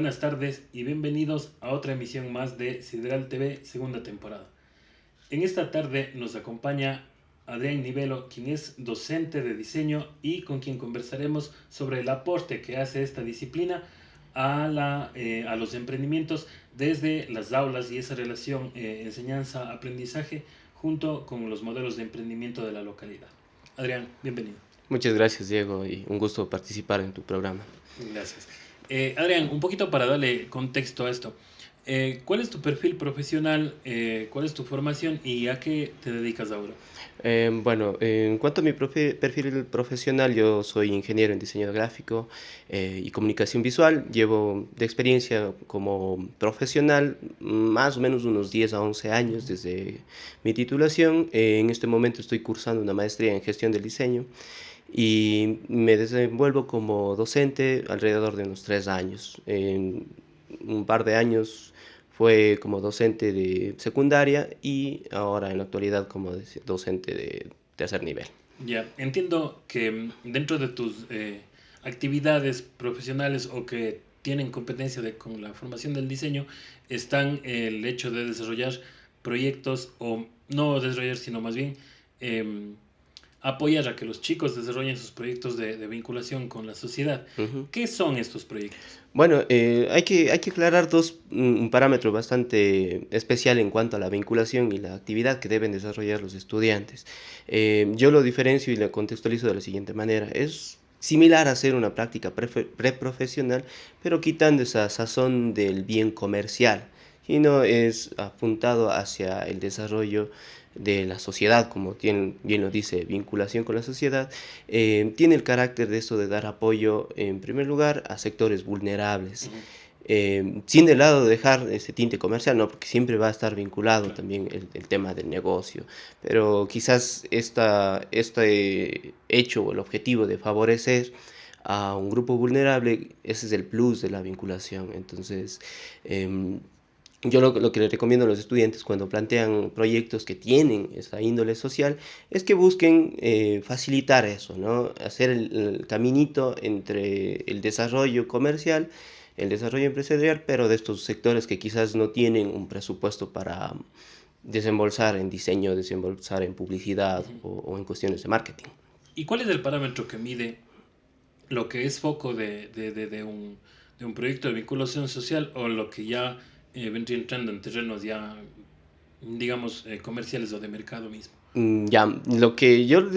buenas tardes y bienvenidos a otra emisión más de Sideral TV segunda temporada. En esta tarde nos acompaña Adrián Nivelo, quien es docente de diseño y con quien conversaremos sobre el aporte que hace esta disciplina a los emprendimientos desde las aulas y esa relación enseñanza-aprendizaje junto con los modelos de emprendimiento de la localidad. Adrián, bienvenido. Muchas gracias, Diego, y un gusto participar en tu programa. Gracias. Adrián, un poquito para darle contexto a esto. ¿Cuál es tu perfil profesional? ¿Cuál es tu formación y a qué te dedicas ahora? Bueno, en cuanto a mi perfil profesional, yo soy ingeniero en diseño gráfico y comunicación visual. Llevo de experiencia como profesional más o menos unos 10 a 11 años desde mi titulación. En este momento estoy cursando una maestría en gestión del diseño y me desenvuelvo como docente alrededor de unos 3 años. En un par de años fue como docente de secundaria y ahora en la actualidad como docente de tercer nivel. Ya, entiendo que dentro de tus actividades profesionales o que tienen competencia con la formación del diseño, están el hecho de desarrollar proyectos o no desarrollar, sino más bien em, apoyar a que los chicos desarrollen sus proyectos de vinculación con la sociedad. Ujú. ¿Qué son estos proyectos? Bueno, hay que aclarar un parámetro bastante especial en cuanto a la vinculación y la actividad que deben desarrollar los estudiantes. Yo lo diferencio y lo contextualizo de la siguiente manera. Es similar a hacer una práctica preprofesional, pero quitando esa sazón del bien comercial, y no es apuntado hacia el desarrollo de la sociedad, como bien lo dice, vinculación con la sociedad. Tiene el carácter de esto de dar apoyo, en primer lugar, a sectores vulnerables, Ujú, sin de lado dejar ese tinte comercial, ¿no? Porque siempre va a estar vinculado claro. también el tema del negocio, pero quizás este hecho o el objetivo de favorecer a un grupo vulnerable, ese es el plus de la vinculación. Entonces, em, yo lo que les recomiendo a los estudiantes cuando plantean proyectos que tienen esa índole social es que busquen facilitar eso, ¿no? Hacer el caminito entre el desarrollo comercial, el desarrollo empresarial, pero de estos sectores que quizás no tienen un presupuesto para desembolsar en diseño, desembolsar en publicidad Ujú. o en cuestiones de marketing. ¿Y cuál es el parámetro que mide lo que es foco de un proyecto de vinculación social o lo que ya vendría entrando en terrenos ya, digamos, comerciales o de mercado mismo? Ya, lo que yo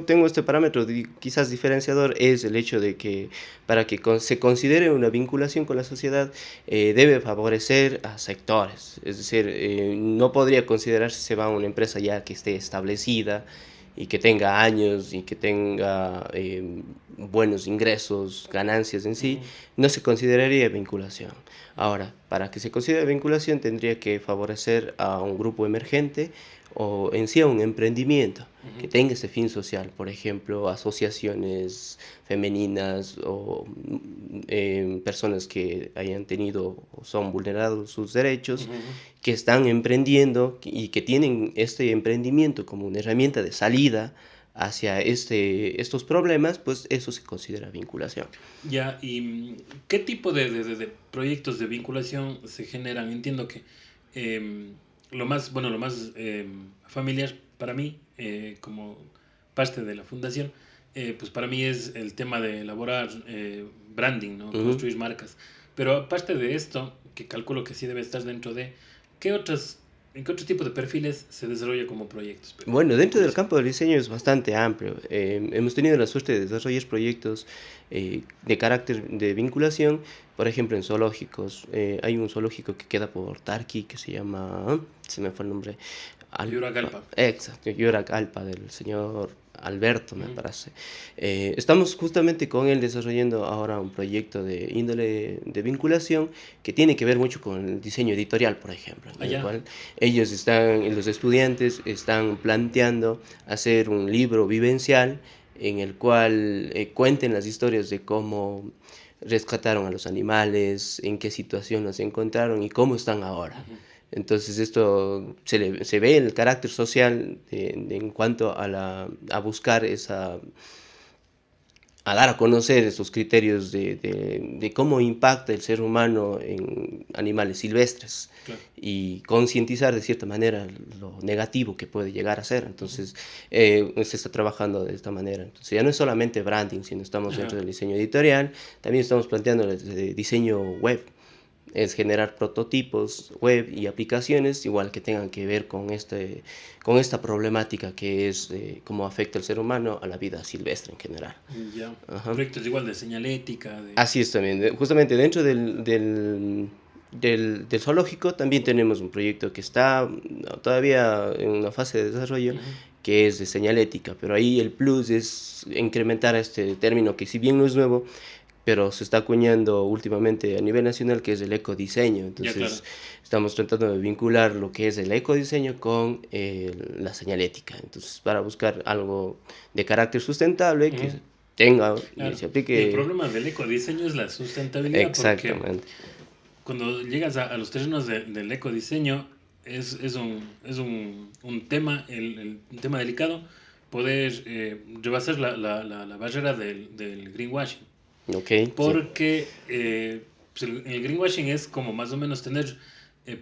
tengo este parámetro quizás diferenciador es el hecho de que para que se considere una vinculación con la sociedad debe favorecer a sectores, es decir, no podría considerarse se va a una empresa ya que esté establecida y que tenga años y que tenga buenos ingresos, ganancias en sí, Ujú, no se consideraría vinculación. Ahora, para que se considere vinculación tendría que favorecer a un grupo emergente o en sí a un emprendimiento que ujú, tenga ese fin social, por ejemplo, asociaciones femeninas o personas que hayan tenido o son vulnerados sus derechos, ujú, ujú. que están emprendiendo y que tienen este emprendimiento como una herramienta de salida hacia estos problemas, pues eso se considera vinculación. Ya, ¿y qué tipo de proyectos de vinculación se generan? Entiendo que lo más familiar para mí, como parte de la fundación, pues para mí es el tema de elaborar branding, ¿no? Ujú. Construir marcas. Pero aparte de esto, que calculo que sí debe estar dentro de, ¿qué otras, en qué otro tipo de perfiles se desarrolla como proyectos Bueno, de dentro del vinculación? campo del diseño es bastante amplio. Hemos tenido la suerte de desarrollar proyectos de carácter de vinculación, por ejemplo, en zoológicos. Hay un zoológico que queda por Tarqui que se llama, se me fue el nombre, Yuragalpa. exacto, Yorak Alpa, del señor Alberto, me Ujú. parece. Estamos justamente con él desarrollando ahora un proyecto de índole de vinculación que tiene que ver mucho con el diseño editorial, por ejemplo, en el Allá. cual los estudiantes están planteando hacer un libro vivencial en el cual cuenten las historias de cómo rescataron a los animales, en qué situación los encontraron y cómo están ahora. Ujú. Entonces esto se ve el carácter social en cuanto a buscar a dar a conocer esos criterios de cómo impacta el ser humano en animales silvestres Claro. y concientizar de cierta manera lo negativo que puede llegar a ser. Entonces, se está trabajando de esta manera. Entonces, ya no es solamente branding, sino estamos Ajá. dentro del diseño editorial, también estamos planteando el diseño web, es generar prototipos web y aplicaciones igual que tengan que ver con esta problemática que es cómo afecta el ser humano a la vida silvestre en general. Ya. Ajá. Proyectos igual de señalética, de... Así es también. Justamente dentro del zoológico también tenemos un proyecto que está todavía en una fase de desarrollo, Ujú. que es de señalética, pero ahí el plus es incrementar este término que si bien no es nuevo, pero se está acuñando últimamente a nivel nacional, que es el ecodiseño. Ya, claro. Entonces, estamos tratando de vincular lo que es el ecodiseño con la señalética. Entonces, para buscar algo de carácter sustentable que Ujú. tenga y Claro. se Y el aplique problema del ecodiseño es la sustentabilidad, porque exactamente. cuando llegas a los terrenos del ecodiseño es un tema, un tema delicado, poder rebasar la barrera del greenwashing. Ok, sí, Porque pues el greenwashing es como más o menos tener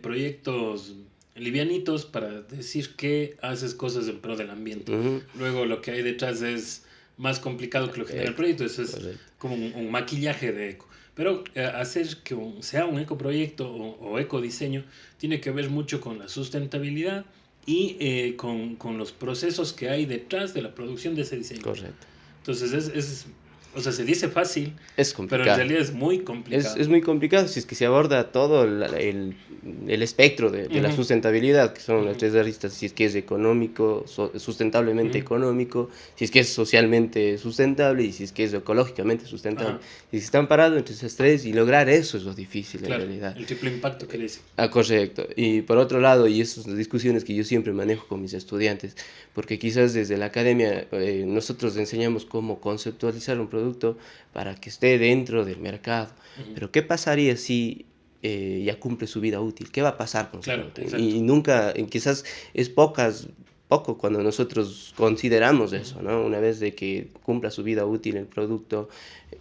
proyectos livianitos para decir que haces cosas en pro del ambiente. ujú, Luego lo que hay detrás es más complicado que lo que genera el proyecto. Eso es correcto. como un maquillaje de eco. Pero hacer que sea un ecoproyecto o ecodiseño tiene que ver mucho con la sustentabilidad y con los procesos que hay detrás de la producción de ese diseño. Correcto. Entonces o sea, se dice fácil, Es pero en complicado. realidad es muy Es, complicado. es muy complicado si es que se aborda todo el espectro de la Ujú, sustentabilidad, que son las ujú, tres aristas, si es que es económico, sustentablemente ujú. económico, si es que es socialmente sustentable y si es que es ecológicamente sustentable. Ajá, Y si están parados entre esas tres y lograr eso es lo difícil en claro, realidad. el triple impacto que le dicen. Ah, correcto. Y por otro lado, y esas son discusiones que yo siempre manejo con mis estudiantes, porque quizás desde la academia nosotros enseñamos cómo conceptualizar un producto para que esté dentro del mercado. Ujú. Pero ¿qué pasaría si ya cumple su vida útil? ¿Qué va a pasar con ese Claro, producto? exacto. Y nunca, quizás es poco cuando nosotros consideramos Ujú. eso, ¿no? Una vez de que cumpla su vida útil el producto,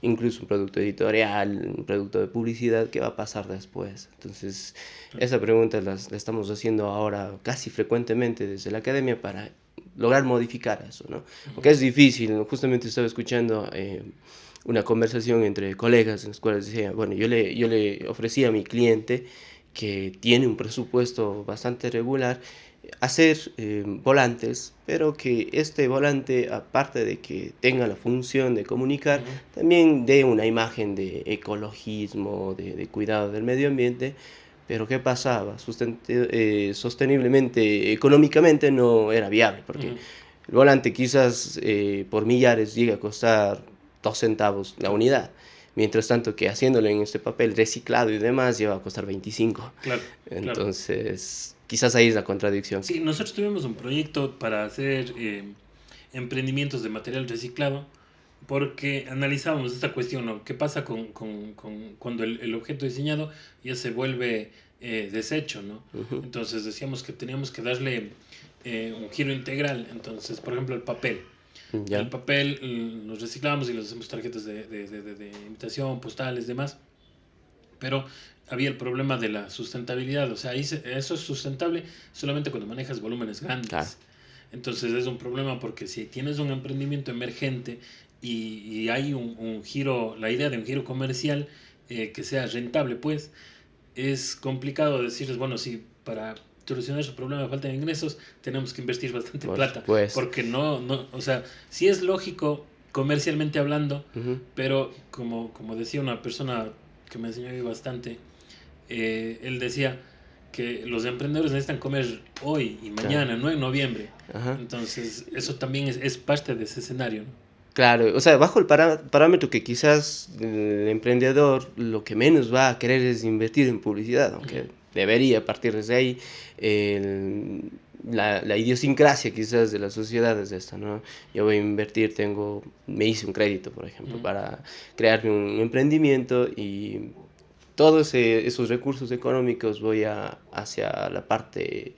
incluso un producto editorial, un producto de publicidad, ¿qué va a pasar después? Entonces, Claro. esa pregunta la estamos haciendo ahora casi frecuentemente desde la academia para lograr modificar eso, ¿no? Ujú. Porque es difícil, ¿no? Justamente estaba escuchando una conversación entre colegas en las cuales decía, bueno, yo le ofrecí a mi cliente que tiene un presupuesto bastante regular, hacer volantes, pero que este volante, aparte de que tenga la función de comunicar, Ujú. también dé una imagen de ecologismo, de cuidado del medio ambiente. Pero ¿qué pasaba? Sosteniblemente, económicamente no era viable, porque Ujú. el volante quizás por millares llega a costar 2 centavos la Claro, unidad. Mientras tanto que haciéndolo en este papel reciclado y demás lleva a costar 25. claro, claro. Entonces, quizás ahí es la contradicción. Sí, nosotros tuvimos un proyecto para hacer emprendimientos de material reciclado porque analizábamos esta cuestión, ¿no? ¿Qué pasa cuando el objeto diseñado ya se vuelve desecho, ¿no? Ujú. Entonces decíamos que teníamos que darle un giro integral. Entonces, por ejemplo, el papel. El Ya, papel los reciclamos y los hacemos tarjetas de invitación, postales, demás. Pero había el problema de la sustentabilidad. O sea, eso es sustentable solamente cuando manejas volúmenes claro. grandes. Entonces es un problema porque si tienes un emprendimiento emergente y hay un giro, la idea de un giro comercial que sea rentable, pues es complicado decirles, bueno, si para solucionar su problema de falta de ingresos tenemos que invertir bastante Por plata, supuesto. porque no, o sea, sí es lógico comercialmente hablando, Ujú. pero como decía una persona que me enseñó a mí bastante, él decía que los emprendedores necesitan comer hoy y Claro. mañana, no en noviembre. Ajá. Entonces, eso también es parte de ese escenario, ¿no? Claro, o sea, bajo el parámetro que quizás el emprendedor lo que menos va a querer es invertir en publicidad, Ujú. aunque debería partir desde ahí. el- la idiosincrasia quizás de la sociedad es esta, ¿no? Yo voy a invertir, me hice un crédito, por ejemplo, Ujú. para crearme un emprendimiento y todos esos recursos económicos voy hacia la parte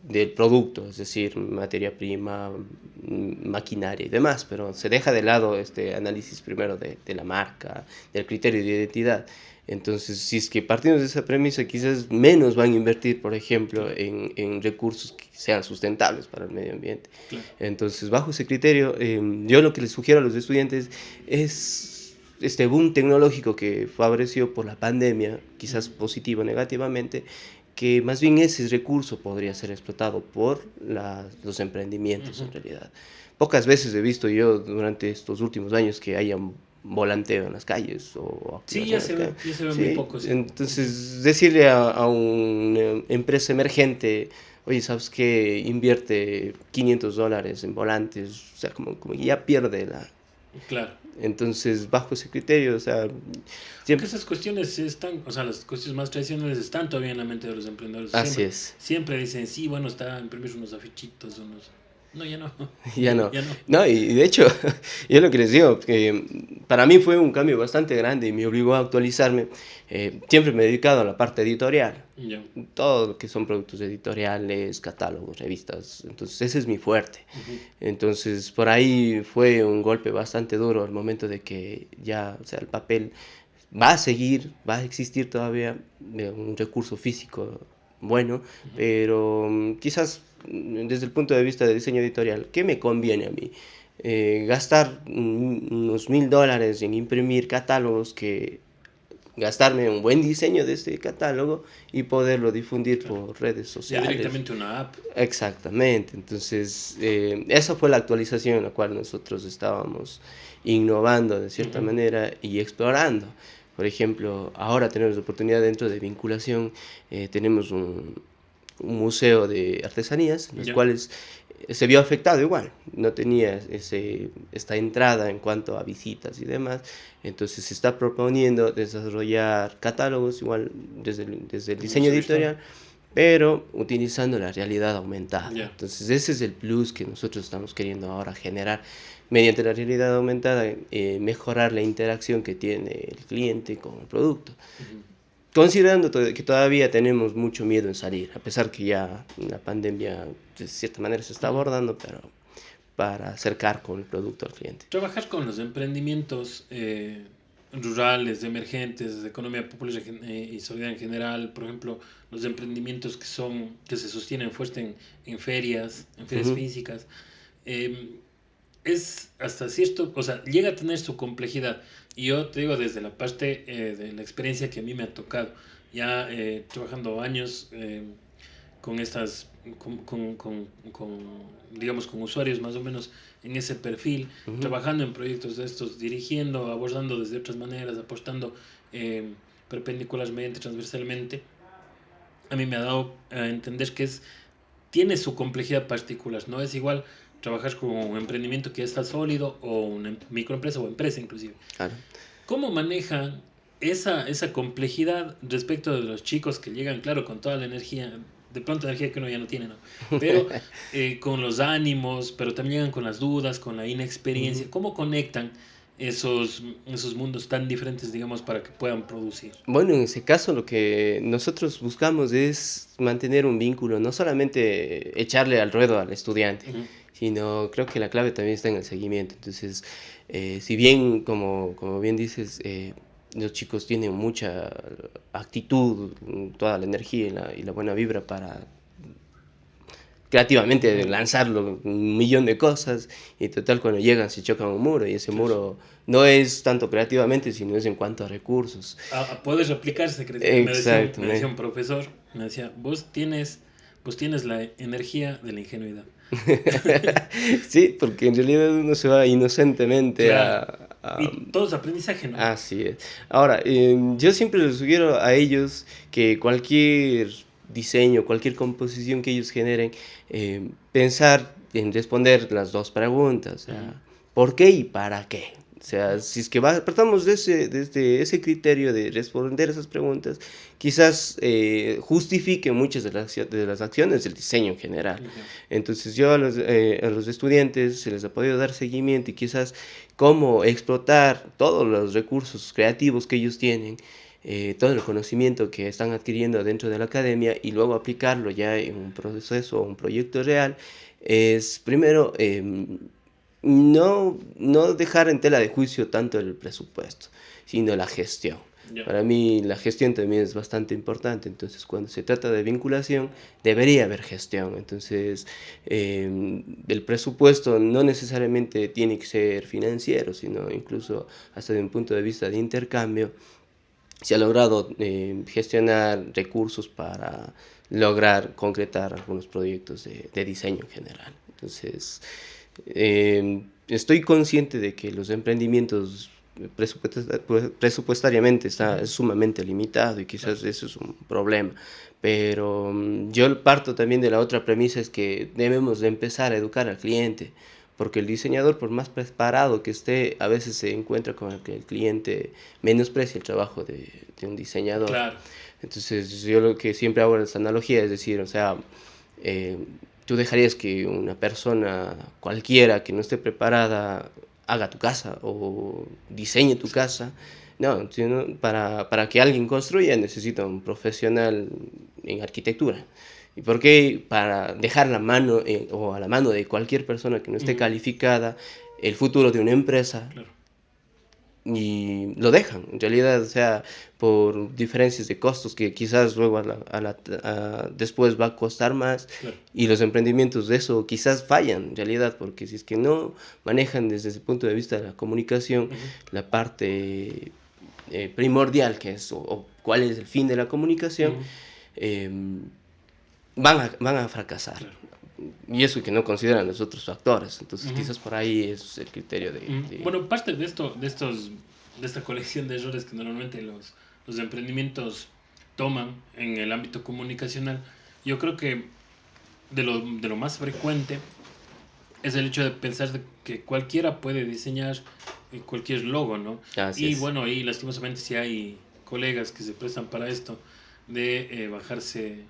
del producto, es decir, materia prima, maquinaria y demás, pero se deja de lado este análisis primero de la marca, del criterio de identidad. Entonces, si es que partimos de esa premisa, quizás menos van a invertir, por ejemplo, Claro, en recursos que sean sustentables para el medio ambiente. claro. Entonces, bajo ese criterio, yo lo que les sugiero a los estudiantes es este boom tecnológico que favoreció por la pandemia, quizás positivo o negativamente, que más bien ese recurso podría ser explotado por los emprendimientos en realidad. Pocas veces he visto yo durante estos últimos años que haya un volanteo en las calles o Sí, activación en las calles. ya se ve muy Sí, poco, sí. entonces decirle a una empresa emergente, oye, ¿sabes qué? Invierte $500 en volantes, o sea, como que ya pierde la... Claro. Entonces, bajo ese criterio, o sea, Aunque siempre... esas cuestiones están, o sea, las cuestiones más tradicionales están todavía en la mente de los emprendedores. Así Siempre, es. siempre dicen, sí, bueno, está imprimir unos afichitos, unos... No, ya no. Ya no. Ya no. No, y de hecho, yo lo que les digo, que para mí fue un cambio bastante grande y me obligó a actualizarme. Siempre me he dedicado a la parte editorial, Ya. todo lo que son productos editoriales, catálogos, revistas. Entonces, ese es mi fuerte. Ujú. Entonces, por ahí fue un golpe bastante duro al momento de que ya, o sea, el papel va a seguir, va a existir todavía un recurso físico bueno, Ujú. pero quizás desde el punto de vista de diseño editorial, ¿qué me conviene a mí? Gastar unos $1000 en imprimir catálogos que gastarme un buen diseño de este catálogo y poderlo difundir Claro. por redes Ya sociales. directamente una app. Exactamente, entonces esa fue la actualización en la cual nosotros estábamos innovando de cierta Ujú. manera y explorando. Por ejemplo, ahora tenemos la oportunidad dentro de vinculación, tenemos un museo de artesanías, en los Ya. cuales se vio afectado igual, no tenía esta entrada en cuanto a visitas y demás, entonces se está proponiendo desarrollar catálogos igual desde el Un diseño uso virtual. editorial, pero utilizando la realidad aumentada. Ya. Entonces ese es el plus que nosotros estamos queriendo ahora generar. Mediante la realidad aumentada, mejorar la interacción que tiene el cliente con el producto. Ujú. Considerando que todavía tenemos mucho miedo en salir, a pesar que ya la pandemia de cierta manera se está Ujú. abordando, pero para acercar con el producto al cliente. Trabajar con los emprendimientos rurales, emergentes, de economía popular y solidaria en general, por ejemplo, los emprendimientos que se sostienen fuerte en ferias Ujú, físicas, eh, es hasta cierto, o sea, llega a tener su complejidad. Y yo te digo desde la parte de la experiencia que a mí me ha tocado, ya trabajando años con estas, digamos, con usuarios más o menos en ese perfil, ujú. trabajando en proyectos de estos, dirigiendo, abordando desde otras maneras, apostando eh, perpendicularmente, transversalmente, a mí me ha dado a entender que tiene su complejidad particular, no es igual trabajar con un emprendimiento que ya está sólido o una microempresa o empresa inclusive. Claro. ¿Cómo manejan esa complejidad respecto de los chicos que llegan, claro, con toda la energía, de pronto energía que uno ya no tiene, ¿no? Pero con los ánimos, pero también llegan con las dudas, con la inexperiencia. Ujú. ¿Cómo conectan esos mundos tan diferentes, digamos, para que puedan producir? Bueno, en ese caso lo que nosotros buscamos es mantener un vínculo, no solamente echarle al ruedo al estudiante, Ujú. sino creo que la clave también está en el seguimiento. Entonces, si bien, como bien dices, los chicos tienen mucha actitud, toda la energía y la buena vibra para creativamente Ujú. lanzarlo un millón de cosas y total cuando llegan se chocan un muro y ese Claro. muro no es tanto creativamente, sino es en cuanto a recursos. Puede replicarse, me decía Exactamente. un profesor, me decía, vos tienes la energía de la ingenuidad. Sí, porque en realidad uno se va inocentemente Claro. a... Y todo es aprendizaje, ¿no? Así es. Ahora, yo siempre les sugiero a ellos que cualquier diseño, cualquier composición que ellos generen, pensar en responder las dos preguntas, o Ujú. sea, ¿por qué y para qué? O sea, si es que partamos desde ese criterio de responder esas preguntas, quizás justifique muchas de las acciones del diseño en general. Ujú. Entonces yo a los estudiantes se les ha podido dar seguimiento y quizás cómo explotar todos los recursos creativos que ellos tienen todo el conocimiento que están adquiriendo dentro de la academia y luego aplicarlo ya en un proceso o un proyecto real, es primero no dejar en tela de juicio tanto el presupuesto, sino la gestión. Ya. Para mí la gestión también es bastante importante, entonces cuando se trata de vinculación debería haber gestión, entonces el presupuesto no necesariamente tiene que ser financiero, sino incluso hasta de un punto de vista de intercambio. Se ha logrado gestionar recursos para lograr concretar algunos proyectos de diseño en general. Entonces, estoy consciente de que los emprendimientos presupuestariamente está sumamente limitado y quizás eso es un problema. Pero yo parto también de la otra premisa, es que debemos de empezar a educar al cliente, porque el diseñador, por más preparado que esté, a veces se encuentra con que el cliente menosprecia el trabajo de un diseñador. Claro. Entonces, yo lo que siempre hago esta analogía es decir, o sea, tú dejarías que una persona cualquiera que no esté preparada haga tu casa o diseñe tu casa. No, para que alguien construya necesita un profesional en arquitectura. ¿Y por qué? Para dejar la mano o a la mano de cualquier persona que no esté calificada el futuro de una empresa. Claro. Y lo dejan, en realidad, o sea, por diferencias de costos que quizás luego después va a costar más. Claro. Y los emprendimientos de eso quizás fallan, en realidad, porque si es que no manejan desde ese punto de vista de la comunicación, la parte primordial, que es o cuál es el fin de la comunicación, van a fracasar. Claro. Y eso que no consideran los otros factores. Entonces, quizás por ahí es el criterio de... Bueno, parte de esta colección de errores que normalmente los emprendimientos toman en el ámbito comunicacional, yo creo que de lo más frecuente es el hecho de pensar de que cualquiera puede diseñar cualquier logo, ¿no? Así es. Bueno, y lastimosamente si hay colegas que se prestan para esto, de bajarse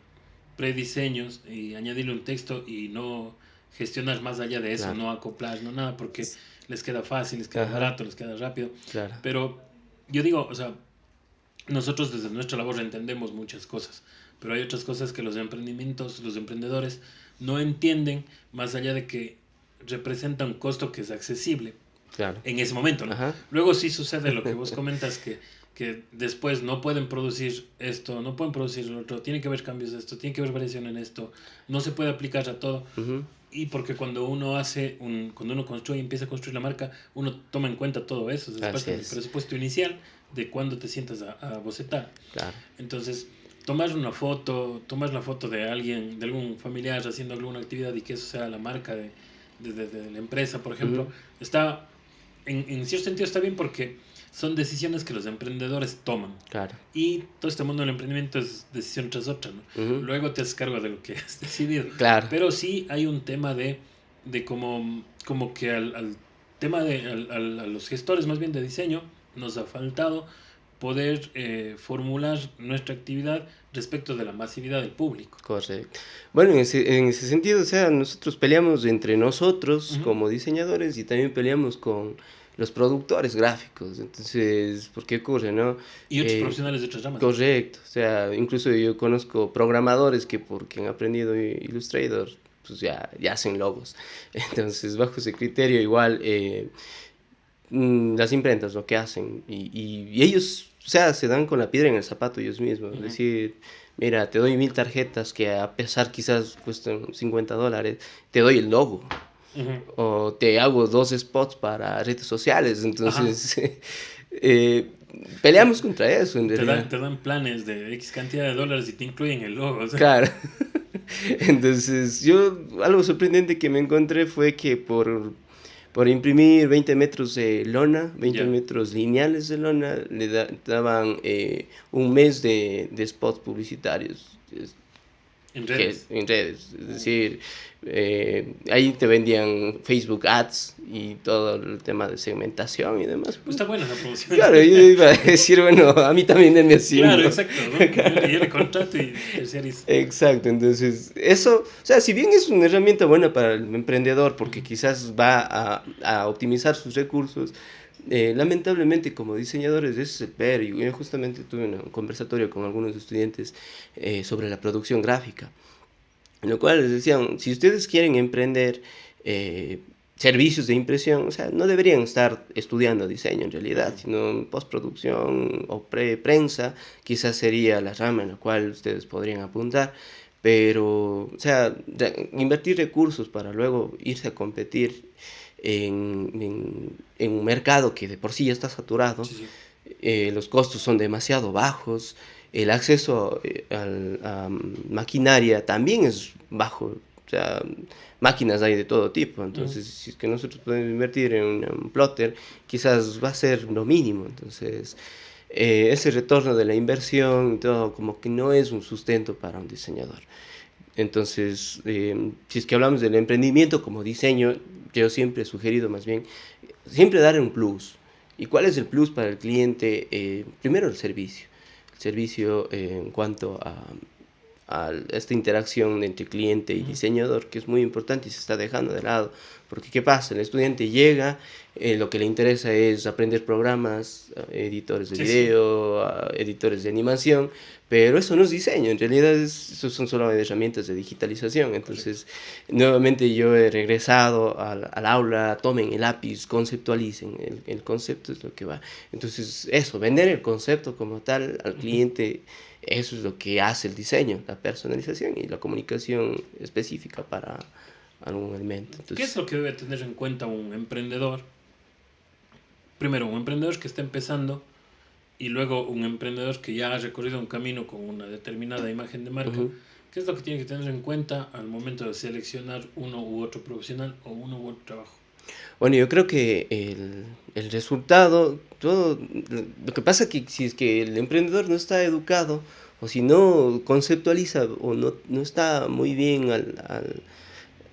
prediseños y añadirle un texto y no gestionar más allá de eso, Claro. no acoplar, no nada, porque les queda fácil, les queda barato, les queda rápido. Claro. Pero yo digo, o sea, nosotros desde nuestra labor entendemos muchas cosas, pero hay otras cosas que los emprendimientos, los emprendedores no entienden, más allá de que representa un costo que es accesible. Claro. En ese momento, ¿no? Ajá. Luego sí sucede lo que vos comentas, que después no pueden producir esto, no pueden producir lo otro, tiene que haber cambios de esto, tiene que haber variación en esto, no se puede aplicar a todo. Y porque cuando uno construye y empieza a construir la marca, uno toma en cuenta todo eso, es parte del presupuesto inicial de cuando te sientas a bocetar. Claro. Entonces, tomar la foto de alguien, de algún familiar haciendo alguna actividad y que eso sea la marca de la empresa, por ejemplo, está, en cierto sentido está bien porque son decisiones que los emprendedores toman. Claro. Y todo este mundo del emprendimiento es decisión tras otra, ¿no? Luego te haces cargo de lo que has decidido. Claro. Pero sí hay un tema de como que al tema a los gestores más bien de diseño nos ha faltado poder formular nuestra actividad respecto de la masividad del público. Correcto. Bueno, en ese sentido, o sea, nosotros peleamos entre nosotros como diseñadores y también peleamos con los productores gráficos. Entonces, ¿por qué ocurre, no? Y otros profesionales de otras ramas. Correcto. O sea, incluso yo conozco programadores que porque han aprendido Illustrator, pues ya hacen logos. Entonces, bajo ese criterio, igual las imprentas lo que hacen y ellos, o sea, se dan con la piedra en el zapato ellos mismos. Es decir, mira, te doy 1000 tarjetas que a pesar quizás cuestan $50, te doy el logo. O te hago 2 spots para redes sociales. Entonces, peleamos contra eso. En realidad. Te dan planes de X cantidad de dólares y te incluyen el logo. O sea. Claro. Entonces, algo sorprendente que me encontré fue que por imprimir 20 metros de lona, 20 metros lineales de lona, le daban un mes de spots publicitarios. En redes. En redes, es decir, ahí te vendían Facebook Ads y todo el tema de segmentación y demás. Pues está buena la promoción. Claro, yo iba a decir, bueno, a mí también denme así. Claro, ¿no? exacto, ¿no? Yo le contrato y series. Exacto, entonces, eso, o sea, si bien es una herramienta buena para el emprendedor, porque quizás va a optimizar sus recursos, lamentablemente como diseñadores ese es el pero. Yo justamente tuve un conversatorio con algunos estudiantes sobre la producción gráfica, en lo cual les decían, si ustedes quieren emprender eh, servicios de impresión, o sea, no deberían estar estudiando diseño en realidad, sino postproducción o prensa, quizás sería la rama en la cual ustedes podrían apuntar, pero, o sea, invertir recursos para luego irse a competir en un mercado que de por sí ya está saturado, Sí, sí. los costos son demasiado bajos, el acceso a maquinaria también es bajo, o sea, máquinas hay de todo tipo, entonces si es que nosotros podemos invertir en un plotter, quizás va a ser lo mínimo, entonces ese retorno de la inversión y todo como que no es un sustento para un diseñador. Entonces, si es que hablamos del emprendimiento como diseño, yo siempre he sugerido más bien, siempre dar un plus. ¿Y cuál es el plus para el cliente? Primero el servicio. El servicio en cuanto a esta interacción entre cliente y diseñador, que es muy importante y se está dejando de lado. Porque ¿qué pasa? El estudiante llega, lo que le interesa es aprender programas, editores de Sí, sí. video, editores de animación, pero eso no es diseño, en realidad eso son solo herramientas de digitalización. Entonces, nuevamente yo he regresado al aula, tomen el lápiz, conceptualicen, el concepto es lo que va. Entonces, eso, vender el concepto como tal al cliente, eso es lo que hace el diseño, la personalización y la comunicación específica para algún elemento. ¿Qué es Entonces, lo que debe tener en cuenta un emprendedor? Primero, un emprendedor que está empezando y luego un emprendedor que ya ha recorrido un camino con una determinada imagen de marca. ujú. ¿Qué es lo que tiene que tener en cuenta al momento de seleccionar uno u otro profesional o uno u otro trabajo? Bueno, yo creo que el resultado, todo, lo que pasa que si es que el emprendedor no está educado o si no conceptualiza o no está muy bien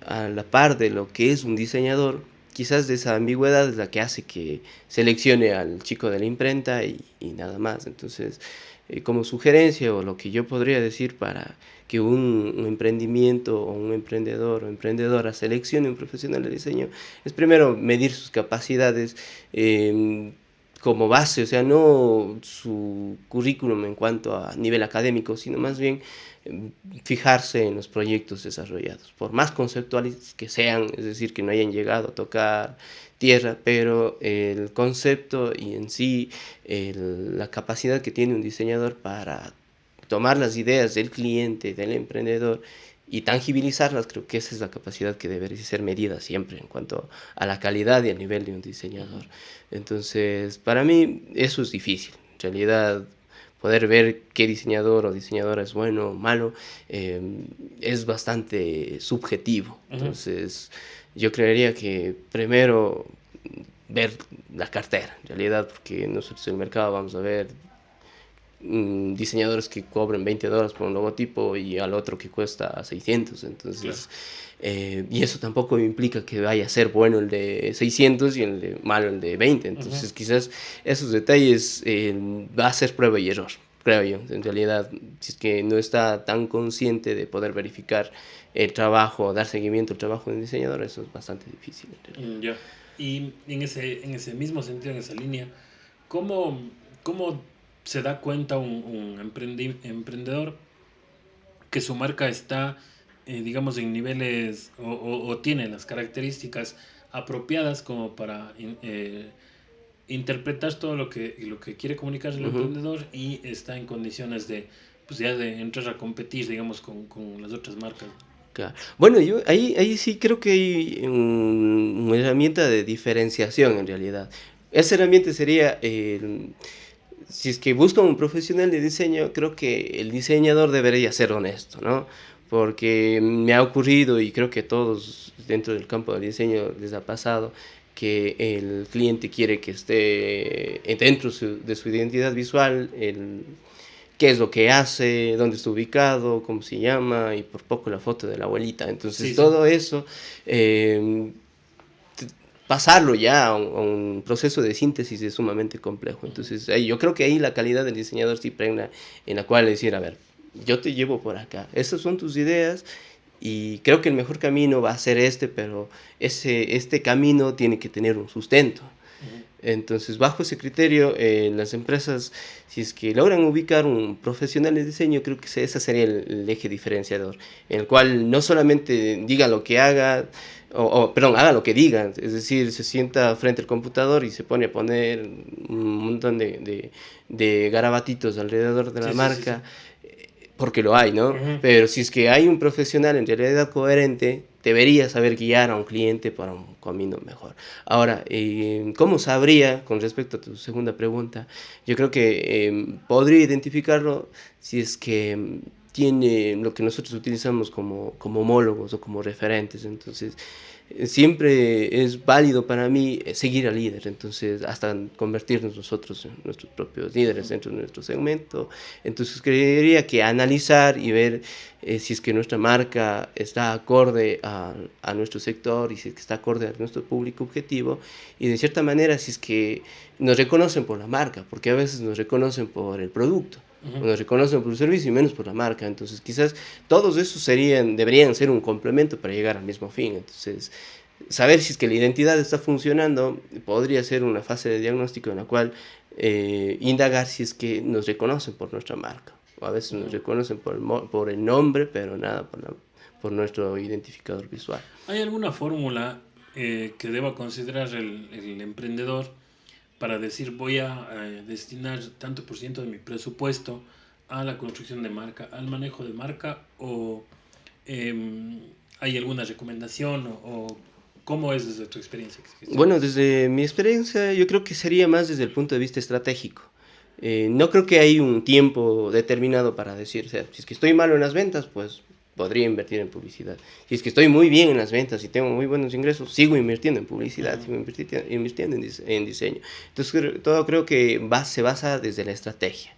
a la par de lo que es un diseñador, quizás de esa ambigüedad es la que hace que seleccione al chico de la imprenta y nada más. Entonces, como sugerencia o lo que yo podría decir para que un emprendimiento o un emprendedor o emprendedora seleccione un profesional de diseño es primero medir sus capacidades como base, o sea, no su currículum en cuanto a nivel académico, sino más bien fijarse en los proyectos desarrollados, por más conceptuales que sean, es decir, que no hayan llegado a tocar tierra, pero el concepto y en sí la capacidad que tiene un diseñador para tomar las ideas del cliente, del emprendedor y tangibilizarlas, creo que esa es la capacidad que debería ser medida siempre en cuanto a la calidad y al nivel de un diseñador. Entonces, para mí eso es difícil. En realidad, poder ver qué diseñador o diseñadora es bueno o malo es bastante subjetivo. Entonces, yo creería que primero ver la cartera, en realidad, porque nosotros en el mercado vamos a ver diseñadores que cobren $20 por un logotipo y al otro que cuesta 600, entonces, y eso tampoco implica que vaya a ser bueno el de 600 y el de malo el de 20, entonces quizás esos detalles va a ser prueba y error, creo yo, en realidad, si es que no está tan consciente de poder verificar el trabajo, dar seguimiento al trabajo de un diseñador, eso es bastante difícil. Ya. Y en ese mismo sentido, en esa línea, ¿cómo, cómo se da cuenta un emprendedor que su marca está, digamos, en niveles o tiene las características apropiadas como para interpretar todo lo que quiere comunicar el Ujú. emprendedor y está en condiciones de, pues ya de entrar a competir, digamos, con las otras marcas? Claro. Bueno, yo ahí sí creo que hay una herramienta de diferenciación en realidad. Esa herramienta sería, si es que busca un profesional de diseño, creo que el diseñador debería ser honesto, ¿no? Porque me ha ocurrido y creo que a todos dentro del campo del diseño les ha pasado que el cliente quiere que esté dentro de su identidad visual, qué es lo que hace, dónde está ubicado, cómo se llama y por poco la foto de la abuelita. Entonces Sí, sí. todo eso, pasarlo ya a un proceso de síntesis es sumamente complejo. Entonces yo creo que ahí la calidad del diseñador se impregna en la cual decir, a ver, yo te llevo por acá, estas son tus ideas y creo que el mejor camino va a ser este, pero este camino tiene que tener un sustento. Entonces, bajo ese criterio, las empresas, si es que logran ubicar un profesional de diseño, creo que ese sería el eje diferenciador, en el cual no solamente diga lo que haga, perdón, haga lo que diga, es decir, se sienta frente al computador y se pone a poner un montón de garabatitos alrededor de la Sí, sí, sí, sí. marca, porque lo hay, ¿no? Ujú. Pero si es que hay un profesional en realidad coherente, debería saber guiar a un cliente para un camino mejor. Ahora, ¿cómo sabría, con respecto a tu segunda pregunta? Yo creo que podría identificarlo si es que tiene lo que nosotros utilizamos como homólogos o como referentes. Entonces, siempre es válido para mí seguir al líder, entonces hasta convertirnos nosotros en nuestros propios líderes dentro de nuestro segmento. Entonces creería que analizar y ver si es que nuestra marca está acorde a nuestro sector y si es que está acorde a nuestro público objetivo, y de cierta manera si es que nos reconocen por la marca, porque a veces nos reconocen por el producto, Ujú. o nos reconocen por el servicio y menos por la marca. Entonces quizás todos esos deberían ser un complemento para llegar al mismo fin. Entonces, saber si es que la identidad está funcionando podría ser una fase de diagnóstico en la cual indagar si es que nos reconocen por nuestra marca. O a veces nos Ujú. reconocen por el nombre, pero nada por nuestro identificador visual. ¿Hay alguna fórmula que deba considerar el emprendedor para decir voy a destinar tanto por ciento de mi presupuesto a la construcción de marca, al manejo de marca, o em, hay alguna recomendación o cómo es desde tu experiencia que se gestiona Bueno, eso? desde mi experiencia, yo creo que sería más desde el punto de vista estratégico. No creo que hay un tiempo determinado para decir, o sea, si es que estoy malo en las ventas, pues podría invertir en publicidad. Si es que estoy muy bien en las ventas y tengo muy buenos ingresos, sigo invirtiendo en publicidad, Ujú. sigo invirtiendo en diseño. Entonces, todo creo que se basa desde la estrategia.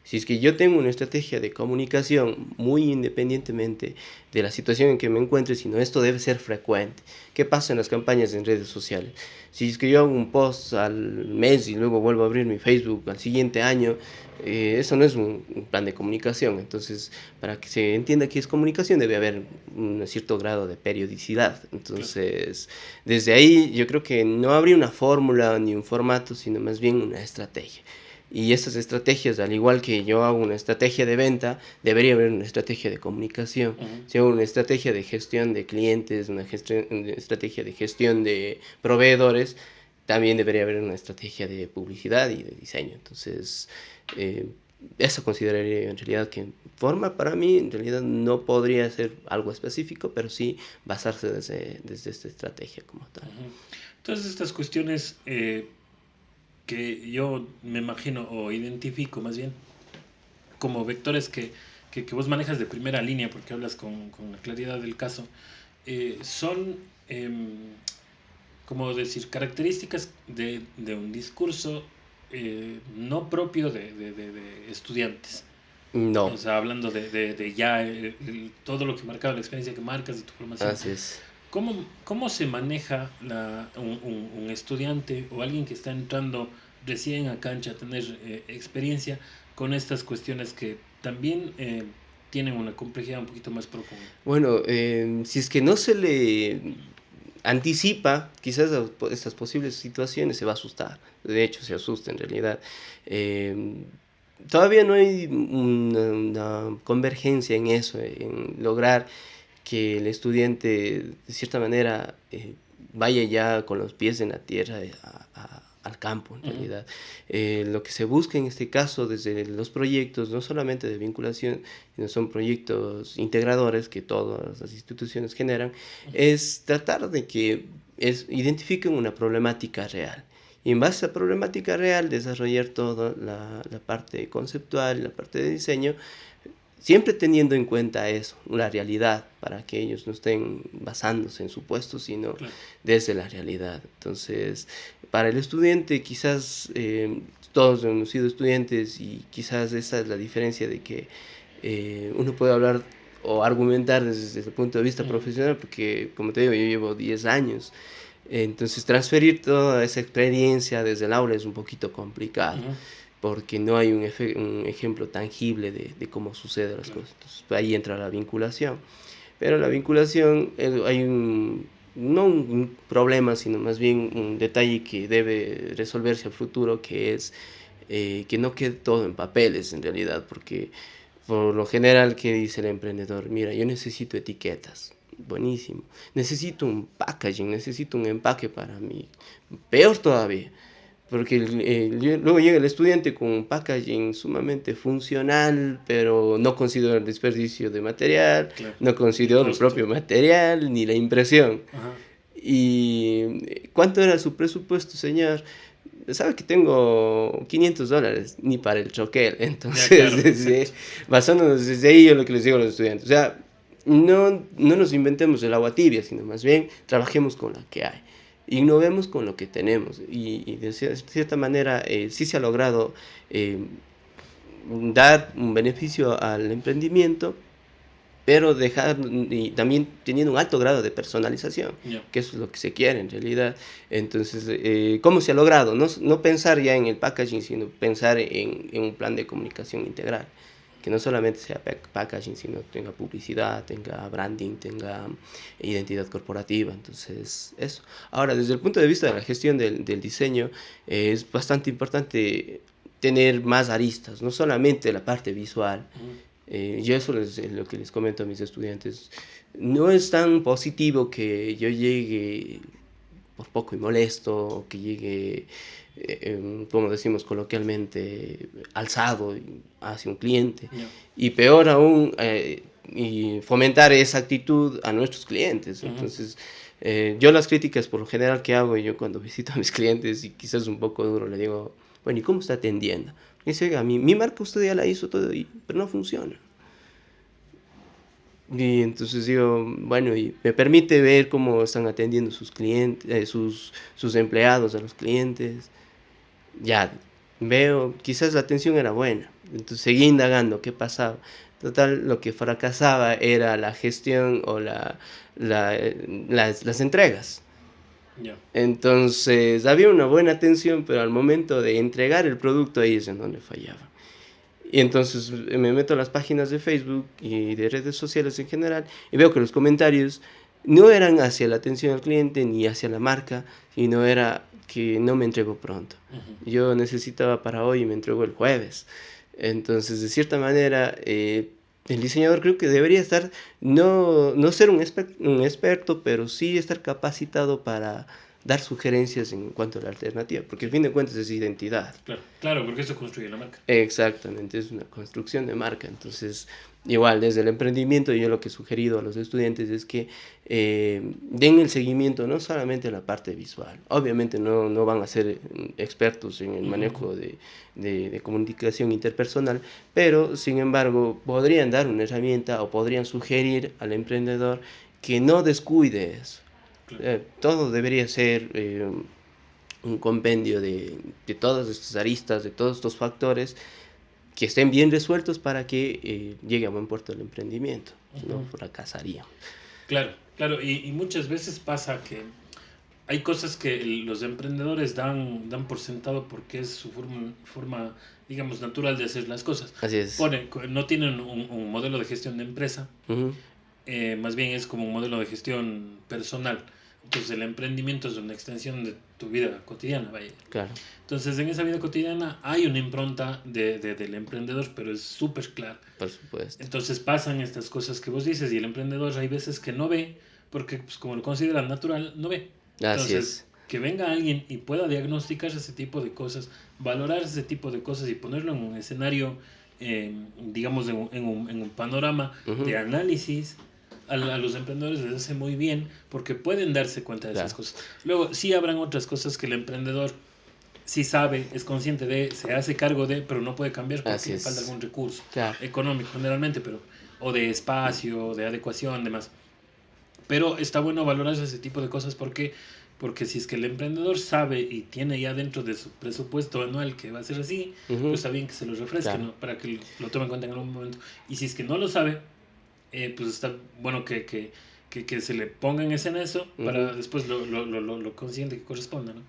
Si es que yo tengo una estrategia de comunicación muy independientemente de la situación en que me encuentre, sino esto debe ser frecuente. ¿Qué pasa en las campañas en redes sociales? Si es que yo hago un post al mes y luego vuelvo a abrir mi Facebook al siguiente año, eso no es un plan de comunicación. Entonces, para que se entienda que es comunicación, debe haber un cierto grado de periodicidad. Claro. Entonces, desde ahí yo creo que no habría una fórmula ni un formato, sino más bien una estrategia. Y estas estrategias, al igual que yo hago una estrategia de venta, debería haber una estrategia de comunicación. Ujú. Si hago una estrategia de gestión de clientes, una estrategia de gestión de proveedores, también debería haber una estrategia de publicidad y de diseño. Entonces, eh, eso consideraría en realidad que forma para mí, en realidad no podría ser algo específico, pero sí basarse desde esta estrategia como tal. Ujú. Todas estas cuestiones que yo me imagino o identifico más bien como vectores que vos manejas de primera línea porque hablas con la claridad del caso, son, como decir, características de un discurso no propio de estudiantes. O No, sea, hablando de ya todo lo que marcaba la experiencia que marcas de tu formación. así es. ¿Cómo se maneja un estudiante o alguien que está entrando recién a cancha a tener experiencia con estas cuestiones que también tienen una complejidad un poquito más profunda? Bueno, si es que no se le anticipa quizás estas posibles situaciones, se va a asustar. De hecho, se asusta en realidad. Em, Todavía no hay una convergencia en eso, en lograr que el estudiante, de cierta manera, vaya ya con los pies en la tierra al campo, en Ujú. realidad. Lo que se busca en este caso desde los proyectos, no solamente de vinculación, sino son proyectos integradores que todas las instituciones generan, es tratar de que identifiquen una problemática real. Y en base a problemática real, desarrollar toda la parte conceptual, la parte de diseño, siempre teniendo en cuenta eso, la realidad, para que ellos no estén basándose en supuestos, sino Claro. desde la realidad. Entonces, para el estudiante, quizás todos hemos sido estudiantes y quizás esa es la diferencia de que uno puede hablar o argumentar desde el punto de vista Ujú. profesional, porque como te digo, yo llevo 10 años. Entonces, transferir toda esa experiencia desde el aula es un poquito complicado Ujú. porque no hay un ejemplo tangible de cómo suceden las Claro. cosas. Entonces, ahí entra la vinculación. Pero la vinculación, hay no un problema, sino más bien un detalle que debe resolverse a futuro, que es que no quede todo en papeles en realidad, porque por lo general, ¿qué dice el emprendedor? Mira, yo necesito etiquetas. Buenísimo. Necesito un packaging, necesito un empaque para mí. Peor todavía, porque luego llega el estudiante con un packaging sumamente funcional, pero no considera el desperdicio de material, Claro. no considera el propio material ni la impresión. Ajá. ¿Y cuánto era su presupuesto, señor? Sabe que tengo $500, ni para el troquel. Entonces, Ya, claro, basándonos desde ahí, yo lo que les digo a los estudiantes, o sea, no nos inventemos el agua tibia, sino más bien trabajemos con la que hay. Innovemos con lo que tenemos. Y de cierta manera sí se ha logrado dar un beneficio al emprendimiento, pero y también teniendo un alto grado de personalización, Ya. que eso es lo que se quiere en realidad. Entonces, ¿cómo se ha logrado? No pensar ya en el packaging, sino pensar en un plan de comunicación integral, que no solamente sea packaging, sino tenga publicidad, tenga branding, tenga identidad corporativa. Entonces, eso. Ahora, desde el punto de vista de la gestión del diseño, es bastante importante tener más aristas, no solamente la parte visual. Yo eso es lo que les comento a mis estudiantes. No es tan positivo que yo llegue por poco y molesto, o que llegue, como decimos coloquialmente, alzado hacia un cliente. Ya. Y peor aún, y fomentar esa actitud a nuestros clientes. Ujú. Entonces, yo las críticas por lo general que hago yo cuando visito a mis clientes, y quizás un poco duro, le digo, bueno, ¿y cómo está atendiendo? Y dice, oiga, mi marca usted ya la hizo todo, pero no funciona. Y entonces digo, bueno, y me permite ver cómo están atendiendo sus clientes, sus empleados a los clientes. Ya, veo, quizás la atención era buena. Entonces seguí indagando qué pasaba. Total, lo que fracasaba era la gestión o las entregas. Ya. Entonces había una buena atención, pero al momento de entregar el producto ahí es en donde fallaba. Y entonces me meto a las páginas de Facebook y de redes sociales en general y veo que los comentarios no eran hacia la atención al cliente ni hacia la marca, sino era que no me entregó pronto. Ujú. Yo necesitaba para hoy y me entregó el jueves. Entonces, de cierta manera, el diseñador creo que debería estar, no ser un experto, pero sí estar capacitado para dar sugerencias en cuanto a la alternativa, porque al fin de cuentas es identidad. Claro, claro, porque eso construye la marca. Exactamente, es una construcción de marca. Entonces, igual, desde el emprendimiento, yo lo que he sugerido a los estudiantes es que den el seguimiento no solamente a la parte visual. Obviamente no van a ser expertos en el manejo de comunicación interpersonal, pero, sin embargo, podrían dar una herramienta o podrían sugerir al emprendedor que no descuide eso. Claro. Todo debería ser un compendio de todas estas aristas, de todos estos factores que estén bien resueltos para que llegue a buen puerto el emprendimiento. No Ujú. fracasaría. Claro, claro. Y muchas veces pasa que hay cosas que los emprendedores dan por sentado porque es su forma, digamos, natural de hacer las cosas. Así es. No tienen un modelo de gestión de empresa, Ujú, más bien es como un modelo de gestión personal. Entonces el emprendimiento es una extensión de tu vida cotidiana, vaya. claro, Entonces en esa vida cotidiana hay una impronta del emprendedor, pero es súper clara. por supuesto. Entonces pasan estas cosas que vos dices y el emprendedor hay veces que no ve, porque pues, como lo considera natural, no ve. Así Entonces, es. que venga alguien y pueda diagnosticar ese tipo de cosas, valorar ese tipo de cosas y ponerlo en un escenario, digamos, en un panorama Ujú, de análisis, a los emprendedores les hace muy bien porque pueden darse cuenta de esas claro, cosas. Luego, sí habrán otras cosas que el emprendedor sí sabe, es consciente de, se hace cargo de, pero no puede cambiar porque así le falta es. algún recurso Claro, económico generalmente, pero o de espacio, de adecuación, demás. Pero está bueno valorar ese tipo de cosas porque si es que el emprendedor sabe y tiene ya dentro de su presupuesto anual que va a ser así, ujú, pues está bien que se lo refresque, claro, ¿no? Para que lo tome en cuenta en algún momento. Y si es que no lo sabe, pues está bueno que se le ponga en escena eso para ujú. después lo consciente que corresponda, ¿no?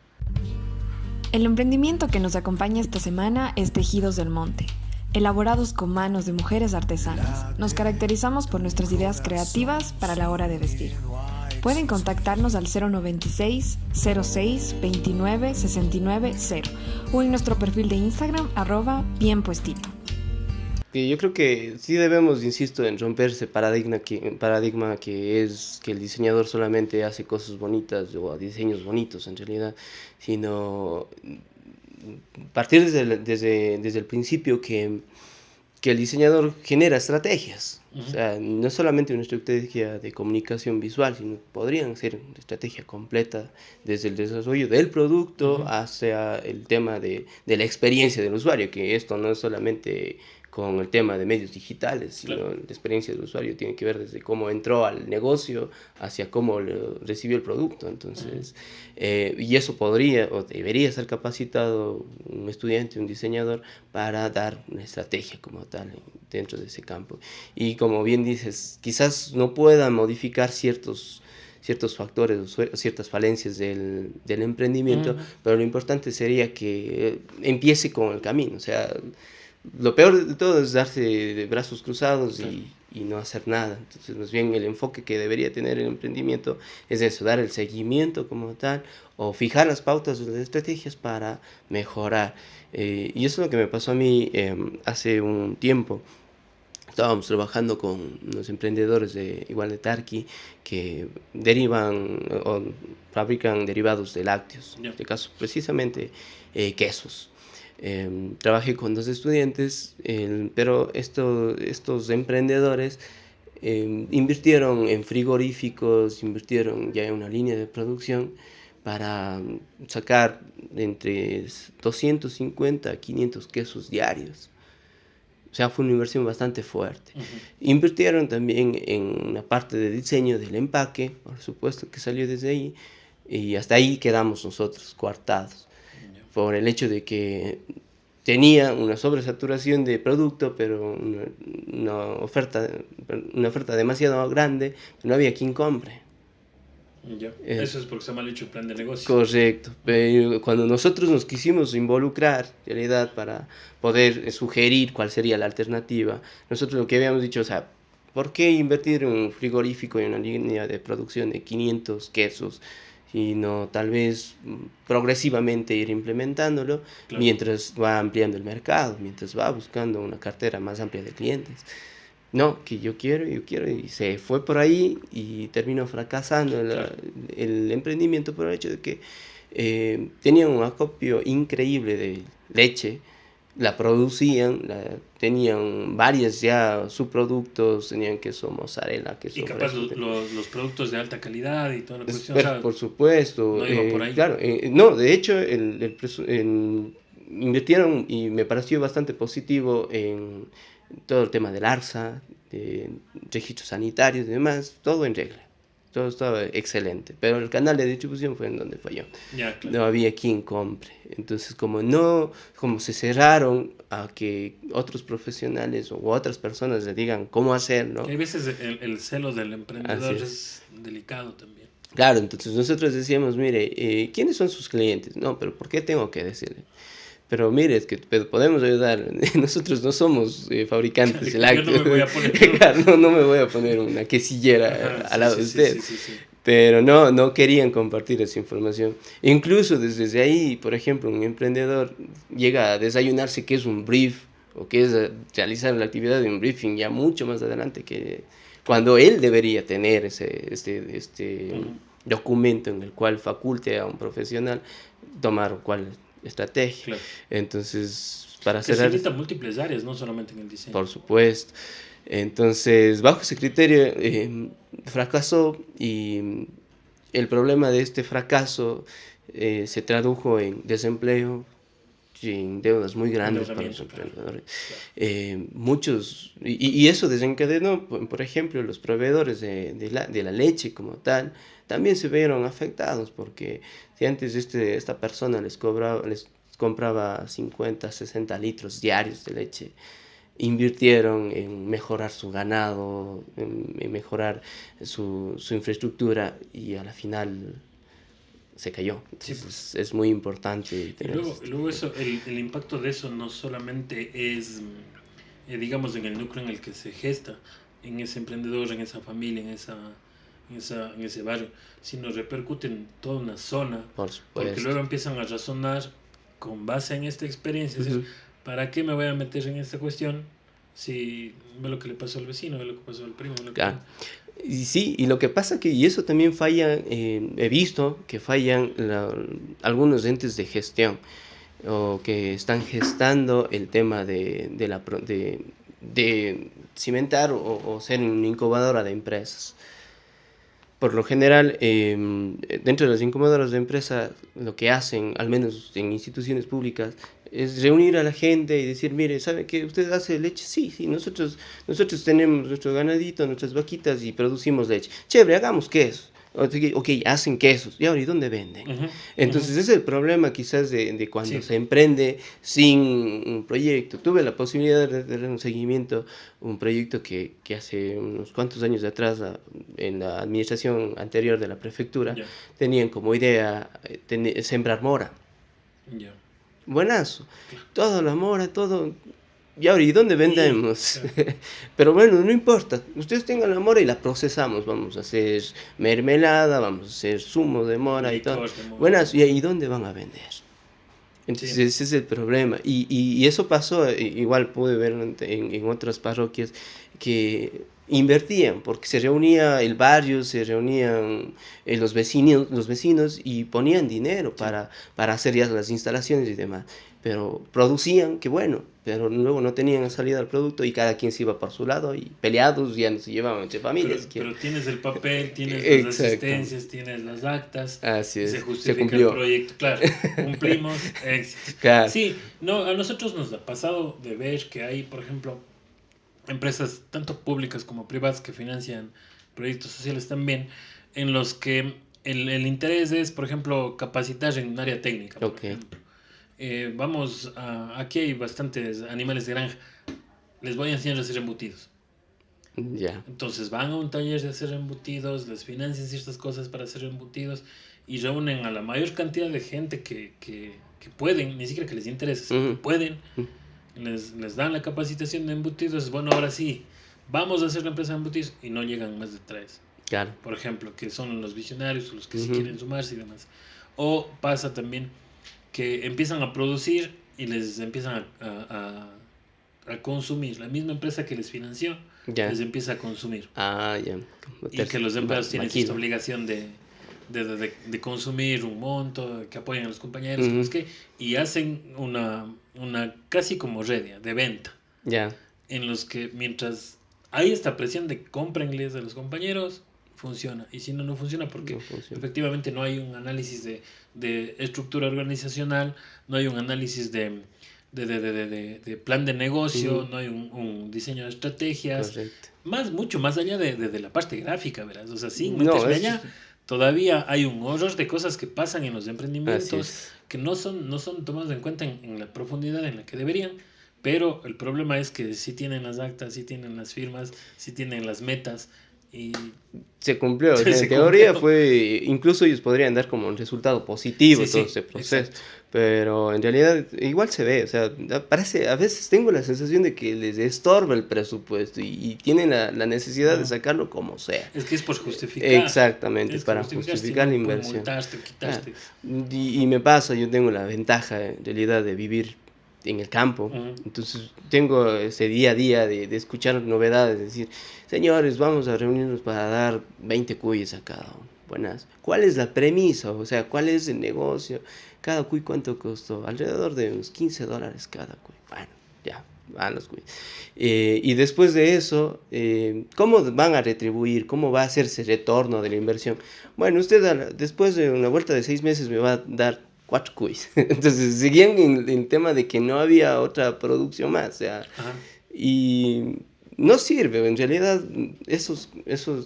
El emprendimiento que nos acompaña esta semana es Tejidos del Monte, elaborados con manos de mujeres artesanas. Nos caracterizamos por nuestras ideas creativas para la hora de vestir. Pueden contactarnos al 096 06 29 69 0 o en nuestro perfil de Instagram @bienpuestito. Y yo creo que sí debemos, insisto, en romper ese paradigma que es que el diseñador solamente hace cosas bonitas o diseños bonitos en realidad, sino partir desde el principio que el diseñador genera estrategias. Ujú. O sea, no solamente una estrategia de comunicación visual, sino podrían ser una estrategia completa desde el desarrollo del producto Ujú. hacia el tema de la experiencia del usuario, que esto no es solamente con el tema de medios digitales, sino Claro. la experiencia del usuario tiene que ver desde cómo entró al negocio hacia cómo recibió el producto. Entonces, y eso podría o debería ser capacitado un estudiante, un diseñador, para dar una estrategia como tal dentro de ese campo. Y como bien dices, quizás no puedan modificar ciertos factores o ciertas falencias del emprendimiento, Ujú. pero lo importante sería que empiece con el camino. O sea, lo peor de todo es darse de brazos cruzados Claro. y no hacer nada. Entonces, más bien el enfoque que debería tener el emprendimiento es eso, dar el seguimiento como tal o fijar las pautas de las estrategias para mejorar. Y eso es lo que me pasó a mí hace un tiempo. Estábamos trabajando con unos emprendedores igual de Tarqui que derivan o fabrican derivados de lácteos, en Ya. este caso precisamente quesos. Trabajé con dos estudiantes, pero estos emprendedores invirtieron en frigoríficos, invirtieron ya en una línea de producción para sacar entre 250 a 500 quesos diarios. O sea, fue una inversión bastante fuerte. Ujú. Invirtieron también en una parte de diseño del empaque, por supuesto que salió desde ahí, y hasta ahí quedamos nosotros, coartados, Ya. por el hecho de que tenía una sobresaturación de producto, pero una oferta demasiado grande, no había quien compre. Ya. Eh, Eso es porque está mal hecho el plan de negocio. Correcto, pero cuando nosotros nos quisimos involucrar, en realidad, para poder sugerir cuál sería la alternativa, nosotros lo que habíamos dicho, o sea, ¿por qué invertir en un frigorífico y una línea de producción de 500 quesos? Sino tal vez progresivamente ir implementándolo Claro. mientras va ampliando el mercado, mientras va buscando una cartera más amplia de clientes. No, que yo quiero, y se fue por ahí y terminó fracasando Claro. el emprendimiento por el hecho de que tenían un acopio increíble de leche, la producían, tenían varias ya subproductos, tenían queso mozzarella, Y queso capaz fresco. los productos de alta calidad y toda la cuestión. O Pero, sea, por supuesto, no iba por ahí. claro, no, de hecho, invirtieron y me pareció bastante positivo en todo el tema del ARSA, de registros sanitarios y demás, todo en regla, todo estaba excelente, pero el canal de distribución fue en donde falló, Ya, claro. no había quien compre, entonces como se cerraron a que otros profesionales u otras personas le digan cómo hacerlo. Que hay veces el celo del emprendedor Así es delicado también. Claro, entonces nosotros decíamos, mire, ¿quiénes son sus clientes? No, pero ¿por qué tengo que decirle? Pero mire, es que podemos ayudar. Nosotros no somos fabricantes de Yo no me lácteos. voy a poner. Claro, no me voy a poner una quesillera Ajá, al sí, lado sí, de sí, usted. sí, sí, sí. Pero no querían compartir esa información. Incluso desde ahí, por ejemplo, un emprendedor llega a desayunarse qué es un brief o qué es realizar la actividad de un briefing ya mucho más adelante que cuando él debería tener este Ujú. documento en el cual faculte a un profesional tomar cuál estrategia. Claro. Entonces, para Que se cerrar, limita a múltiples áreas, no solamente en el diseño. por supuesto. Entonces, bajo ese criterio, fracasó y el problema de este fracaso se tradujo en desempleo y en deudas muy grandes para los Endeudamiento, claro. emprendedores. Claro. Muchos, y eso desencadenó, por ejemplo, los proveedores de la leche como tal, también se vieron afectados porque si antes esta persona les compraba 50, 60 litros diarios de leche, invirtieron en mejorar su ganado, en mejorar su infraestructura y a la final se cayó. Sí, Entonces, es muy importante Y tener luego eso, el impacto de eso no solamente es, digamos, en el núcleo en el que se gesta, en ese emprendedor, en esa familia, en ese barrio, sino repercute en toda una zona, Por porque supuesto. luego empiezan a razonar con base en esta experiencia, es decir, Ujú. ¿para qué me voy a meter en esta cuestión si ve lo que le pasó al vecino, ve lo que pasó al primo, ve lo que... Ah, y sí, y lo que pasa que, y eso también falla, he visto que fallan algunos entes de gestión o que están gestando el tema de cimentar o ser una incubadora de empresas. Por lo general, dentro de las incubadoras de empresas, lo que hacen, al menos en instituciones públicas, es reunir a la gente y decir, mire, ¿sabe qué? ¿Usted hace leche? Sí, sí, nosotros tenemos nuestro ganadito, nuestras vaquitas y producimos leche. Chévere, hagamos queso. Ok, hacen quesos. ¿Y ahora y dónde venden? Ujú, Entonces, ese es el problema quizás de cuando sí, se emprende sin un proyecto. Tuve la posibilidad de dar un seguimiento, un proyecto que hace unos cuantos años atrás, en la administración anterior de la prefectura, ya, tenían como idea sembrar mora. ya, Buenazo. Toda la mora, todo. Y ahora, ¿y dónde vendemos? claro. Pero bueno, no importa. Ustedes tengan la mora y la procesamos. Vamos a hacer mermelada, vamos a hacer zumo de mora y todo. Licor de mora. Buenas, ¿y ahí dónde van a vender? Entonces, Sí, ese es el problema. Y eso pasó, igual pude ver en otras parroquias que invertían, porque se reunía el barrio, se reunían los vecinos y ponían dinero sí. para hacer ya las instalaciones y demás. Pero producían, que bueno, pero luego no tenían salida al producto y cada quien se iba por su lado y peleados ya no se llevaban entre familias. Pero tienes el papel, tienes las Exacto. asistencias, tienes las actas, Así y es, se se justifica el cumplió. proyecto, claro, cumplimos, éxito. Claro. Sí, no, a nosotros nos ha pasado de ver que hay, por ejemplo, empresas tanto públicas como privadas que financian proyectos sociales también, en los que el interés es, por ejemplo, capacitar en un área técnica, por Ok. ejemplo. Aquí hay bastantes animales de granja, les voy a enseñar a hacer embutidos. Ya. Entonces van a un taller de hacer embutidos, les financian ciertas cosas para hacer embutidos y reúnen a la mayor cantidad de gente que pueden, ni siquiera que les interese, sino que Ujú. pueden, Ujú. les dan la capacitación de embutidos, bueno, ahora sí, vamos a hacer la empresa de embutidos y no llegan más de 3, Claro. por ejemplo, que son los visionarios o los que sí Ujú. quieren sumarse y demás. O pasa también que empiezan a producir y les empiezan a consumir, la misma empresa que les financió Ya. les empieza a consumir. Ah, ya. Y que los empleados tienen esta Maquilo. obligación de consumir un monto, que apoyen a los compañeros, que Ujú. no sé qué, y hacen una casi como red de venta, Ya. en los que mientras hay esta presión de cómprenles a los compañeros, funciona. Y si no, no funciona porque No funciona. efectivamente no hay un análisis de estructura organizacional, no hay un análisis de plan de negocio, Ujú. no hay un diseño de estrategias, Correcto. mucho más allá de la parte gráfica, ¿verdad? O sea, sin No, meterme es- allá, todavía hay un horror de cosas que pasan en los Así emprendimientos es. que no son tomados en cuenta en la profundidad en la que deberían, pero el problema es que sí tienen las actas, sí tienen las firmas, sí tienen las metas y Se cumplió. O sea, Se en teoría cumplió. fue, incluso ellos podrían dar como un resultado positivo Sí, todo sí, ese proceso. exacto. Pero en realidad igual se ve, o sea, parece, a veces tengo la sensación de que les estorba el presupuesto y tienen la necesidad de Ajá. sacarlo como sea. Es que es por justificar. Exactamente, Tienes que para justificar, si justificar no, la pueden inversión. multarte o Ah, quitarte. y me pasa, yo tengo la ventaja en realidad de vivir en el campo, Ujú. entonces tengo ese día a día de escuchar novedades, decir, señores, vamos a reunirnos para dar 20 cuyes a cada uno. Buenas. ¿Cuál es la premisa? O sea, ¿cuál es el negocio? Cada cuy, ¿cuánto costó? Alrededor de unos $15 cada cuy. Bueno, ya, van los cuyes. Y después de eso, ¿cómo van a retribuir? ¿Cómo va a hacerse retorno de la inversión? Bueno, usted después de una vuelta de 6 meses me va a dar 4 cuis. Entonces seguían en el tema de que no había otra producción más. O sea, Ajá. y no sirve, en realidad,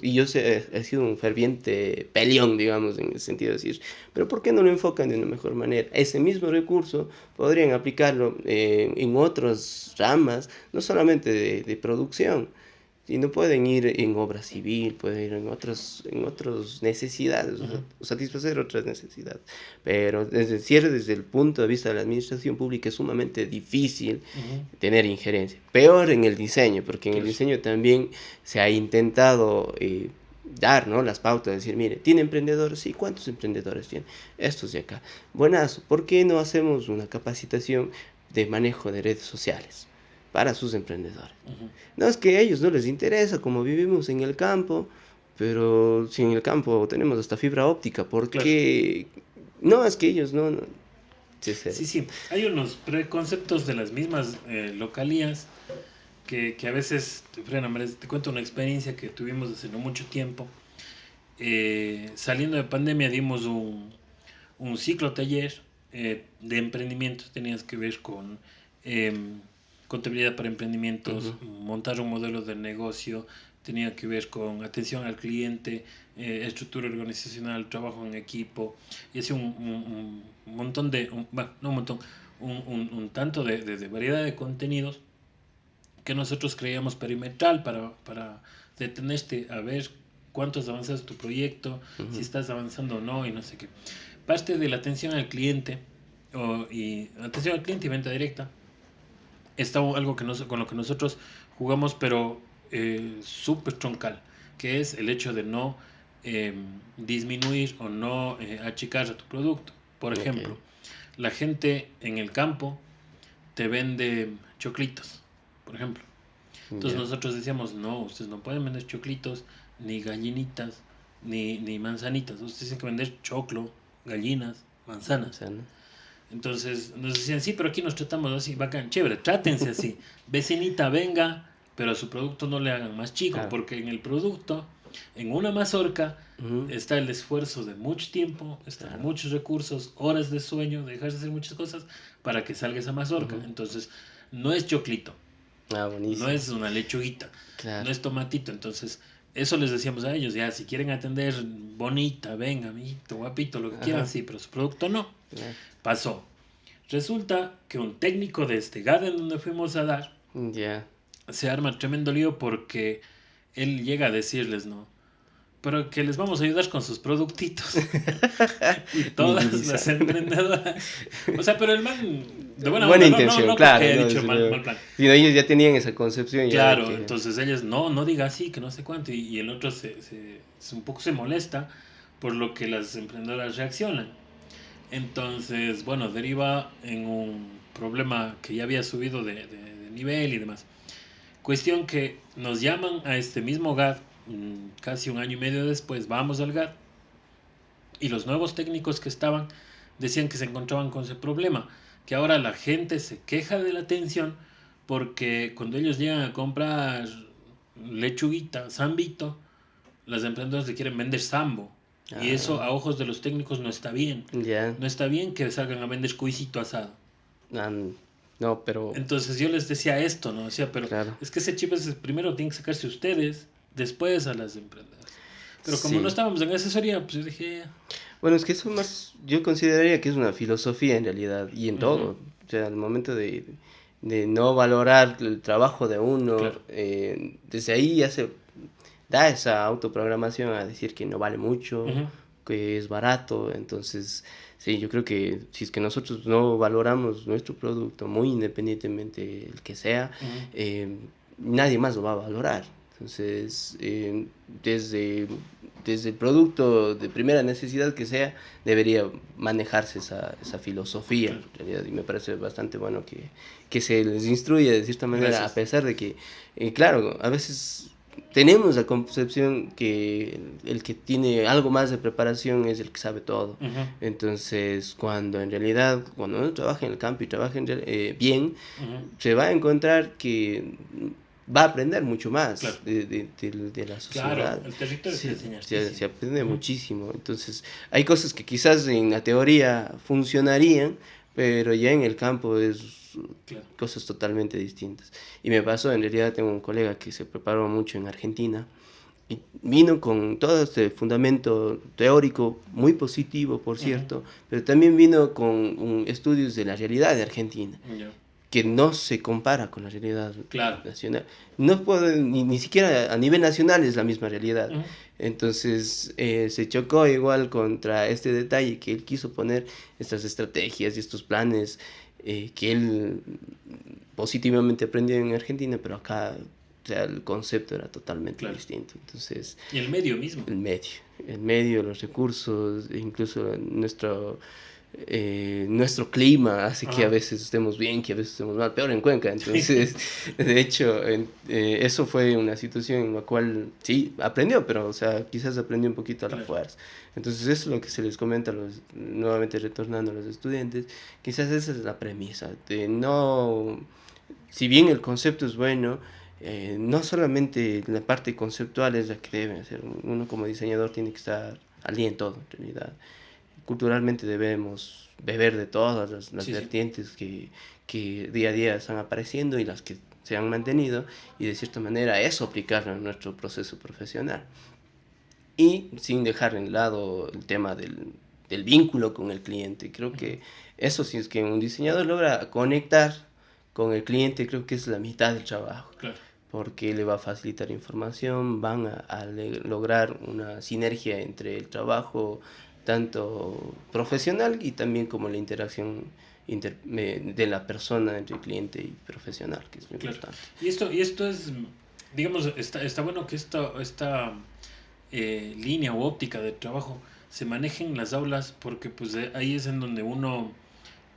y yo he sido un ferviente peleón, digamos, en el sentido de decir, pero ¿por qué no lo enfocan de una mejor manera? Ese mismo recurso podrían aplicarlo en otras ramas, no solamente de producción, sino pueden ir en obra civil, pueden ir en otras necesidades, o sea, Ujú. satisfacer otras necesidades. Pero desde el punto de vista de la administración pública es sumamente difícil Ujú. tener injerencia. Peor en el diseño, porque en el Claro. diseño también se ha intentado dar, ¿no?, las pautas, decir, mire, ¿tiene emprendedores? Sí, ¿cuántos emprendedores tiene? Estos de acá. Buenazo, ¿por qué no hacemos una capacitación de manejo de redes sociales para sus emprendedores? Ujú. No, es que a ellos no les interesa, como vivimos en el campo, pero si en el campo tenemos hasta fibra óptica, ¿por Claro. qué? No, es que ellos no. Sí, sí. Sí, hay unos preconceptos de las mismas localías que a veces te frenan. Mira, te cuento una experiencia que tuvimos hace no mucho tiempo. Saliendo de pandemia dimos un ciclo taller de emprendimientos. Tenías que ver con contabilidad para emprendimientos, Ujú. montar un modelo de negocio, tenía que ver con atención al cliente, estructura organizacional, trabajo en equipo, y así un montón de, bueno, no un montón, un tanto de variedad de contenidos que nosotros creíamos perimetral para detenerte a ver cuánto has avanzado tu proyecto, si Ujú. estás avanzando o no, y no sé qué. Parte de la atención al cliente, y atención al cliente y venta directa, está algo que con lo que nosotros jugamos, pero súper troncal, que es el hecho de no disminuir o no achicar a tu producto. Por Ok, ejemplo, la gente en el campo te vende choclitos, por ejemplo. Entonces ya. nosotros decíamos, no, ustedes no pueden vender choclitos, ni gallinitas, ni manzanitas. Ustedes tienen que vender choclo, gallinas, O manzanas. sea, ¿no? Entonces nos decían, sí, pero aquí nos tratamos así, bacán, chévere, trátense así. Vecinita, venga, pero a su producto no le hagan más chico, Claro. porque en el producto, en una mazorca, Ujú. está el esfuerzo de mucho tiempo, están Claro. muchos recursos, horas de sueño, dejar de hacer muchas cosas para que salga esa mazorca. Ujú. Entonces, no es choclito, Ah, no buenísimo. es una lechuguita, no Claro. es tomatito. Entonces, eso les decíamos a ellos, ya, si quieren atender bonita, venga, amiguito, guapito, lo que quieran, Ajá. sí, pero su producto no. Claro. Pasó. Resulta que un técnico de este garden donde fuimos a dar Ya. se arma tremendo lío porque él llega a decirles, ¿no? Pero que les vamos a ayudar con sus productitos. Y todas las Minimizar. emprendedoras. O sea, pero el man, de buena Buena onda, no, intención, no claro, porque haya no, dicho desde mal luego. plan. Sino ellos ya tenían esa concepción ya de Claro, que. entonces ellas, no diga así, que no sé cuánto. Y el otro un poco se molesta por lo que las emprendedoras reaccionan. Entonces, bueno, deriva en un problema que ya había subido de nivel y demás. Cuestión que nos llaman a este mismo GAD, casi un año y medio después, vamos al GAD, y los nuevos técnicos que estaban decían que se encontraban con ese problema, que ahora la gente se queja de la atención porque cuando ellos llegan a comprar lechuguita, zambito, las emprendedoras le quieren vender sambo. Y eso Ah, a ojos de los técnicos no está bien. ya. No está bien que salgan a vender cuisito asado. Ah, no, pero. Entonces yo les decía esto, ¿no? Decía, pero Claro. es que ese chip es primero tienen que sacarse ustedes, después a las emprendedoras. Pero como no Sí. estábamos en asesoría, pues yo dije, Bueno, es que eso más, yo consideraría que es una filosofía en realidad, y en ujú, todo. O sea, al momento de no valorar el trabajo de uno, claro, desde ahí ya se da esa autoprogramación a decir que no vale mucho, ujú, que es barato. Entonces, sí, yo creo que si es que nosotros no valoramos nuestro producto, muy independientemente el que sea, ujú, eh, nadie más lo va a valorar. Entonces, desde, desde el producto de primera necesidad que sea, debería manejarse esa filosofía, claro. en realidad, y me parece bastante bueno que se les instruya de cierta manera, a Gracias. pesar de que, claro, a veces tenemos la concepción que el que tiene algo más de preparación es el que sabe todo. Ujú, Entonces, cuando en realidad, cuando uno trabaja en el campo y trabaja bien, ujú, se va a encontrar que va a aprender mucho más claro, de la claro, sociedad. el territorio te Sí, enseña se hartísimo. aprende Ujú, muchísimo. Entonces, hay cosas que quizás en la teoría funcionarían, pero ya en el campo es claro. cosas totalmente distintas. Y me pasó, en realidad tengo un colega que se preparó mucho en Argentina y vino con todo este fundamento teórico muy positivo, por Ujú, cierto, pero también vino con estudios de la realidad de Argentina, ya, que no se compara con la realidad claro. nacional. No puede, ni siquiera a nivel nacional es la misma realidad. Ujú, Entonces se chocó igual contra este detalle que él quiso poner estas estrategias y estos planes que él positivamente aprendió en Argentina, pero acá o sea, el concepto era totalmente Claro. distinto. Entonces, Y el medio mismo. el medio, los recursos, incluso nuestro clima hace que a veces estemos bien, que a veces estemos mal, peor en Cuenca. Entonces, de hecho, eso fue una situación en la cual sí, aprendió, pero o sea, quizás aprendió un poquito a la fuerza. Entonces, eso es lo que se les comenta, nuevamente retornando a los estudiantes, quizás esa es la premisa, de no, si bien el concepto es bueno, no solamente la parte conceptual es la que debe hacer, uno como diseñador tiene que estar al día en todo, en realidad. Culturalmente debemos beber de todas las vertientes que día a día están apareciendo y las que se han mantenido, y de cierta manera eso aplicarlo en nuestro proceso profesional. Y sin dejar en lado el tema del vínculo con el cliente. Creo que eso, si es que un diseñador logra conectar con el cliente, creo que es la mitad del trabajo. Claro. Porque le va a facilitar información, van a lograr una sinergia entre el trabajo tanto profesional y también como la interacción de la persona entre cliente y profesional, que es muy importante. Y esto es, digamos, está bueno que esta línea o óptica de trabajo se maneje en las aulas, porque pues ahí es en donde uno,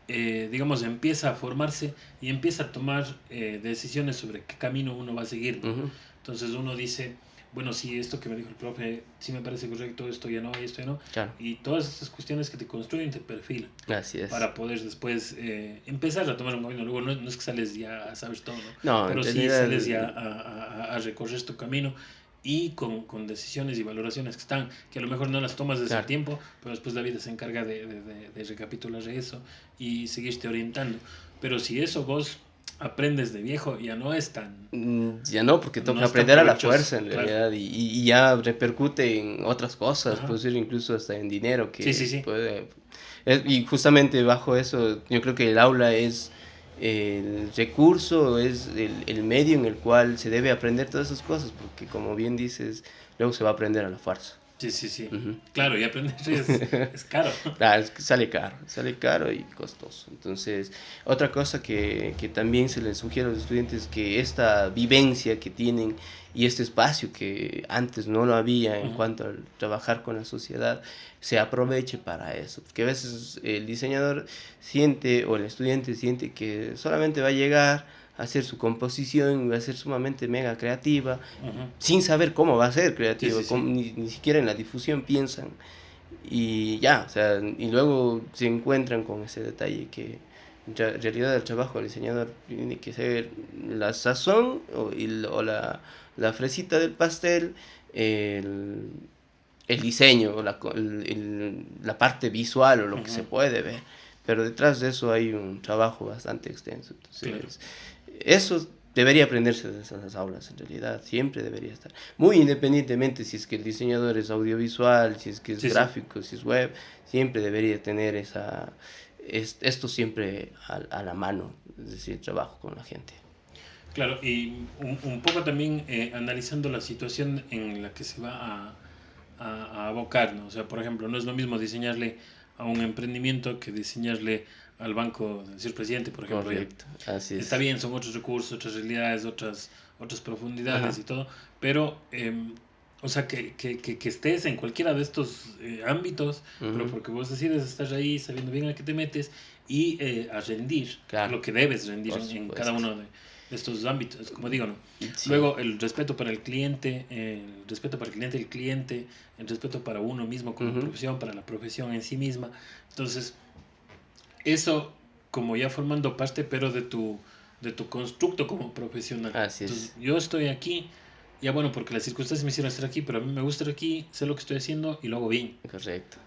digamos, empieza a formarse y empieza a tomar decisiones sobre qué camino uno va a seguir, ¿no? Uh-huh. Entonces uno dice, bueno, sí, esto que me dijo el profe, sí me parece correcto, esto ya no, y esto ya no. Claro. Y todas estas cuestiones que te construyen, te perfilan. Así es. Para poder después empezar a tomar un camino. Luego no es que sales ya a saber todo, ¿no? Pero sí realidad, sales ya a recorrer tu camino y con decisiones y valoraciones que a lo mejor no las tomas desde el tiempo, pero después la vida se encarga de recapitular eso y seguirte orientando. Pero si eso vos aprendes de viejo, ya no es tan... Ya no, porque toca aprender a la fuerza en realidad, y ya repercute en otras cosas, puede ser incluso hasta en dinero, que puede... Y justamente bajo eso, yo creo que el aula es el recurso, es el medio en el cual se debe aprender todas esas cosas, porque como bien dices, luego se va a aprender a la fuerza. Sí. Uh-huh. Claro, y aprender es caro. Claro, es que sale caro y costoso. Entonces, otra cosa que también se les sugiere a los estudiantes es que esta vivencia que tienen y este espacio que antes no lo había en cuanto a trabajar con la sociedad, se aproveche para eso. Porque a veces el diseñador siente, o el estudiante siente, que solamente va a llegar a hacer su composición, va a ser sumamente mega creativa, sin saber cómo va a ser creativa, ni siquiera en la difusión piensan, y ya, o sea, y luego se encuentran con ese detalle que en realidad el trabajo del diseñador tiene que ser la sazón o la fresita del pastel, el diseño, o la parte visual, o lo que se puede ver, pero detrás de eso hay un trabajo bastante extenso. Entonces, eso debería aprenderse de esas aulas, en realidad, siempre debería estar. Muy independientemente si es que el diseñador es audiovisual, si es que es gráfico, si es web, siempre debería tener esto siempre a la mano, es decir, trabajo con la gente. Claro, y un poco también analizando la situación en la que se va a abocar, ¿no? O sea, por ejemplo, no es lo mismo diseñarle a un emprendimiento que diseñarle al banco del señor presidente, por ejemplo. Correcto, así es. Está bien, son otros recursos, otras realidades, otras profundidades y todo, pero, o sea, que estés en cualquiera de estos ámbitos, pero porque vos decides estar ahí sabiendo bien a qué te metes y a rendir lo que debes rendir en cada uno de estos ámbitos, como digo, ¿no? Sí. Luego, el respeto para el cliente, el respeto para uno mismo como profesión, para la profesión en sí misma. Entonces, eso como ya formando parte, pero de tu constructo como profesional. Así es. Entonces, yo estoy aquí, ya bueno, porque las circunstancias me hicieron estar aquí, pero a mí me gusta estar aquí, sé lo que estoy haciendo y lo hago bien. Correcto.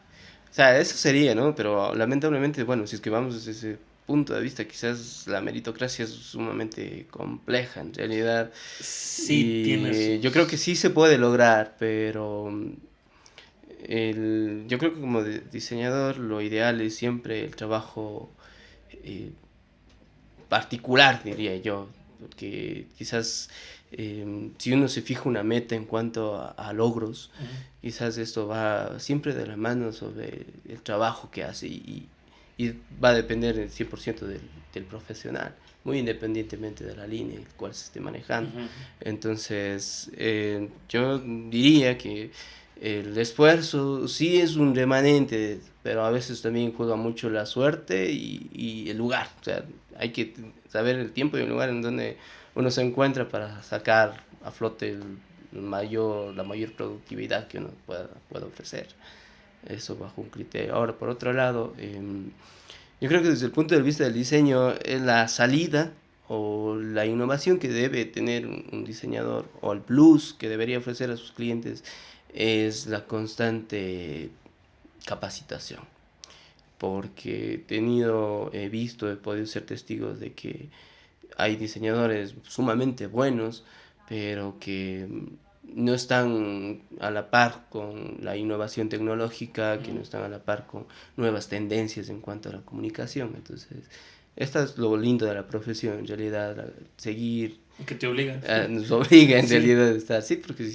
O sea, eso sería, ¿no? Pero lamentablemente, bueno, si es que vamos desde ese punto de vista, quizás la meritocracia es sumamente compleja, en realidad. Sí, tienes... Yo creo que sí se puede lograr, pero yo creo que como diseñador lo ideal es siempre el trabajo particular, diría yo, porque quizás si uno se fija una meta en cuanto a logros, quizás esto va siempre de la mano sobre el trabajo que hace, y y va a depender el 100% del profesional, muy independientemente de la línea en la cual se esté manejando. Ujú. Entonces, yo diría que el esfuerzo sí es un remanente, pero a veces también juega mucho la suerte y el lugar. O sea, hay que saber el tiempo y el lugar en donde uno se encuentra para sacar a flote la mayor productividad que uno pueda ofrecer. Eso bajo un criterio. Ahora, por otro lado, yo creo que desde el punto de vista del diseño, la salida o la innovación que debe tener un diseñador o el plus que debería ofrecer a sus clientes es la constante capacitación. Porque he visto, he podido ser testigos de que hay diseñadores sumamente buenos, pero que no están a la par con la innovación tecnológica, que no están a la par con nuevas tendencias en cuanto a la comunicación. Entonces, esto es lo lindo de la profesión, en realidad, seguir, Que te obliga. nos obliga en Sí. realidad a estar así, porque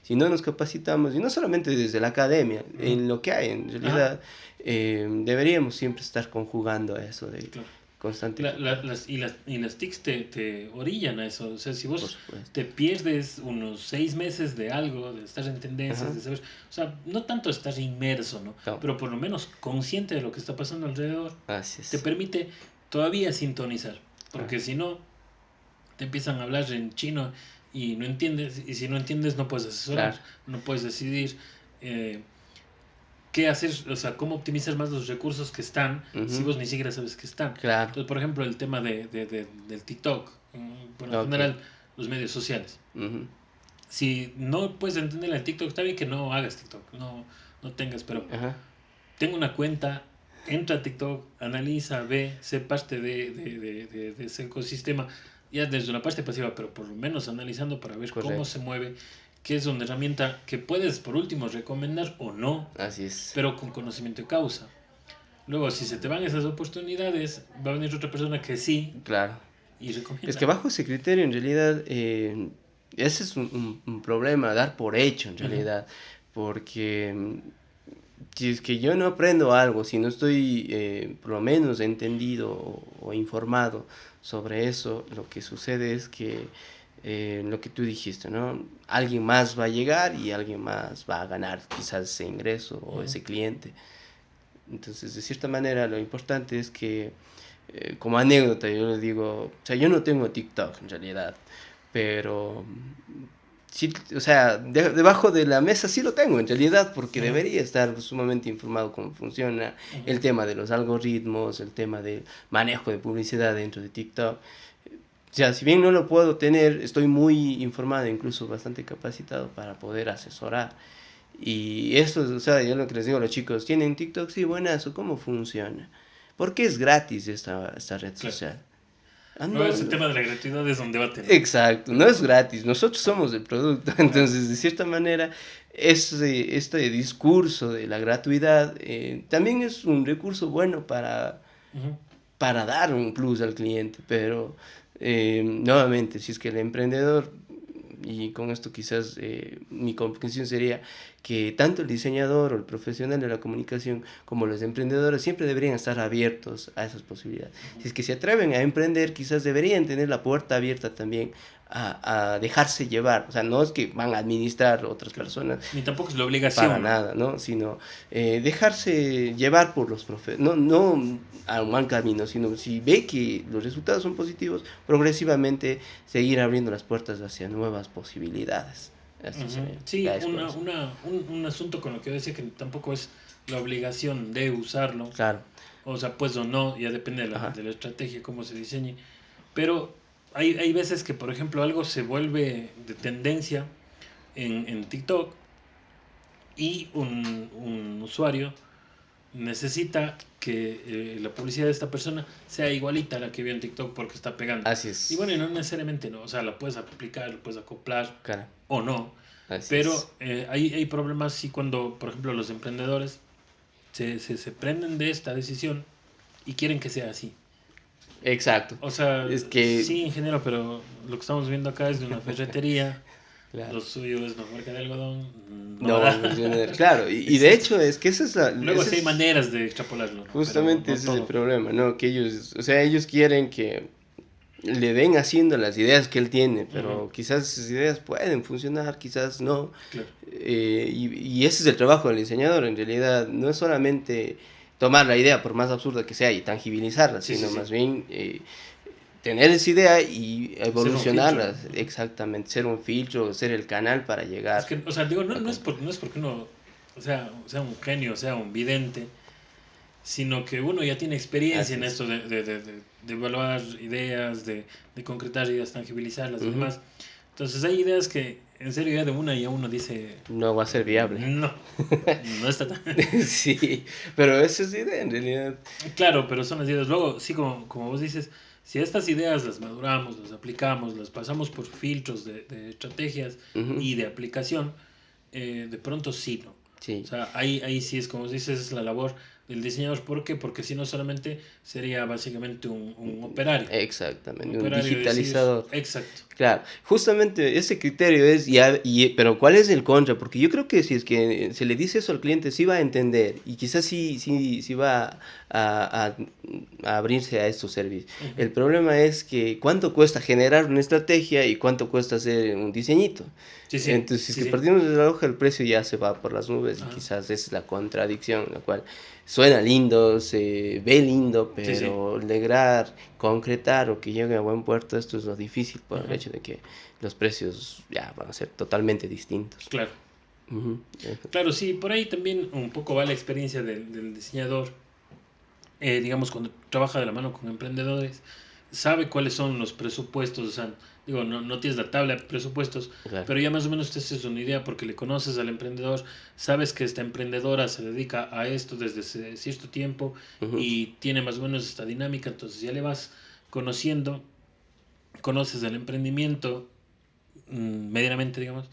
si no nos capacitamos, y no solamente desde la academia, en lo que hay en realidad, deberíamos siempre estar conjugando eso de Claro. constante. Las TICs te orillan a eso. O sea, si Por vos supuesto. te pierdes unos 6 meses de algo, de estar en tendencias, Ajá. de saber, o sea, no tanto estar inmerso, ¿no? No. Pero por lo menos consciente de lo que está pasando alrededor, Así te es. permite todavía sintonizar. Porque si no, te empiezan a hablar en chino y no entiendes, y si no entiendes no puedes asesorar, Claro. no puedes decidir qué hacer, o sea, cómo optimizar más los recursos que están si Ujú. vos ni siquiera sabes que están. Claro. Entonces, por ejemplo, el tema del TikTok, bueno, en Ok. general, los medios sociales. Ujú. Si no puedes entender el TikTok, está bien que no hagas TikTok, no tengas, pero Ajá. tengo una cuenta, entra a TikTok, analiza, ve, sé parte de ese ecosistema, ya desde una parte pasiva, pero por lo menos analizando para ver cómo Correcto. se mueve, que es una herramienta que puedes por último recomendar o no, Así es. pero con conocimiento de causa. Luego, si se te van esas oportunidades, va a venir otra persona que sí Claro. y recomienda. Es que bajo ese criterio, en realidad, ese es un problema, dar por hecho, en Ujú. realidad. Porque si es que yo no aprendo algo, si no estoy por lo menos entendido o informado sobre eso, lo que sucede es que lo que tú dijiste, ¿no? Alguien más va a llegar y alguien más va a ganar quizás ese ingreso o Ujú. ese cliente. Entonces, de cierta manera, lo importante es que, como anécdota, yo les digo, o sea, yo no tengo TikTok en realidad, pero sí, o sea, debajo de la mesa sí lo tengo en realidad, porque Ujú. debería estar sumamente informado cómo funciona Ujú. el tema de los algoritmos, el tema del manejo de publicidad dentro de TikTok. O sea, si bien no lo puedo tener, estoy muy informado, incluso bastante capacitado para poder asesorar. Y eso, o sea, yo lo que les digo a los chicos, ¿tienen TikTok? Sí, buenazo, ¿cómo funciona? ¿Por qué es gratis esta red Claro. social? No, ese tema de la gratuidad es un debate, ¿no? Exacto, no es gratis, nosotros somos el producto. Entonces, de cierta manera, este discurso de la gratuidad también es un recurso bueno Ujú. para dar un plus al cliente, pero nuevamente, si es que el emprendedor, y con esto quizás mi conclusión sería que tanto el diseñador o el profesional de la comunicación como los emprendedores siempre deberían estar abiertos a esas posibilidades. Si es que se atreven a emprender, quizás deberían tener la puerta abierta también a dejarse llevar. O sea, no es que van a administrar otras personas, Ni tampoco es la obligación, para ¿no? nada, ¿no? Sino dejarse llevar por los profesores, no a un mal camino, sino si ve que los resultados son positivos, progresivamente seguir abriendo las puertas hacia nuevas posibilidades. Esto Ujú. sería Sí, la experiencia. un asunto con lo que yo decía que tampoco es la obligación de usarlo, Claro, o sea, pues o no, ya depende ajá, de la estrategia, cómo se diseñe, pero hay veces que, por ejemplo, algo se vuelve de tendencia en TikTok y un usuario necesita que la publicidad de esta persona sea igualita a la que vio en TikTok porque está pegando. así es. Y bueno, y no necesariamente no, o sea, la puedes aplicar, la puedes acoplar Cara, o no, así pero es. hay problemas sí cuando, por ejemplo, los emprendedores se prenden de esta decisión y quieren que sea así. Exacto. O sea, Es que, sí, ingeniero, pero lo que estamos viendo acá es de una ferretería Claro. Lo suyo es no marca de algodón. No va a funcionar. Claro, y de hecho es que esa es la... Luego esa sí hay es- maneras de extrapolarlo, ¿no? Justamente Pero no ese es el todo. problema, ¿no? Que ellos, o sea, ellos quieren que le den haciendo las ideas que él tiene, pero quizás sus ideas pueden funcionar, quizás no. Claro. Y ese es el trabajo del diseñador, en realidad, no es solamente tomar la idea, por más absurda que sea, y tangibilizarla, Sí, sino sí, sí. más bien tener esa idea y evolucionarla, filtro. exactamente, ser un filtro, ser el canal para llegar. Es que, o sea, digo, no es porque uno sea un genio, sea un vidente, sino que uno ya tiene experiencia Así en es. esto de evaluar ideas, de concretar ideas, tangibilizarlas y demás. Entonces hay ideas que en serio ya de una ya uno dice, No va a ser viable. no, no está tan... Sí, pero esa es la idea, en realidad. Claro, pero son las ideas. Luego, sí, como vos dices, si estas ideas las maduramos, las aplicamos, las pasamos por filtros de estrategias Ujú. y de aplicación, de pronto sí, ¿no? Sí. O sea, ahí sí es, como dices, es la labor del diseñador. ¿Por qué? Porque si no solamente sería básicamente un operario. Exactamente, un Operario, digitalizador. exacto. Claro, justamente ese criterio es, pero ¿cuál es el contra? Porque yo creo que si es que se le dice eso al cliente, sí va a entender y quizás sí va a abrirse a estos servicios. El problema es que cuánto cuesta generar una estrategia y cuánto cuesta hacer un diseñito. Sí, sí. Entonces, si es sí, que sí. partimos de la hoja, el precio ya se va por las nubes y Ajá. quizás esa es la contradicción, la cual suena lindo, se ve lindo, Sí, sí. pero lograr concretar o que llegue a buen puerto, esto es lo difícil por el Ajá. hecho de que los precios ya van a ser totalmente distintos. Claro. Ujú. Claro, sí, por ahí también un poco va la experiencia del diseñador, digamos, cuando trabaja de la mano con emprendedores, sabe cuáles son los presupuestos, o sea, digo, no tienes la tabla de presupuestos, Claro. pero ya más o menos te haces una idea porque le conoces al emprendedor, sabes que esta emprendedora se dedica a esto desde cierto tiempo Ujú. y tiene más o menos esta dinámica, entonces ya le vas conociendo, conoces el emprendimiento medianamente, digamos,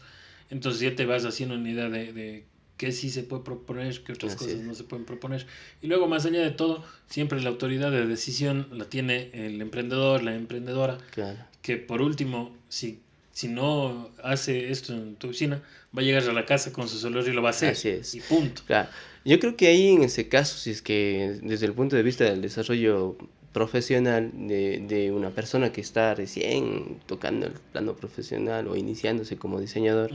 entonces ya te vas haciendo una idea de qué sí se puede proponer, qué otras Así cosas es. no se pueden proponer. Y luego, más allá de todo, siempre la autoridad de decisión la tiene el emprendedor, la emprendedora, Claro. que por último, si no hace esto en tu oficina, va a llegar a la casa con su celular y lo va a hacer. Así es. Y punto. Claro, yo creo que ahí en ese caso, si es que desde el punto de vista del desarrollo profesional de una persona que está recién tocando el plano profesional o iniciándose como diseñador,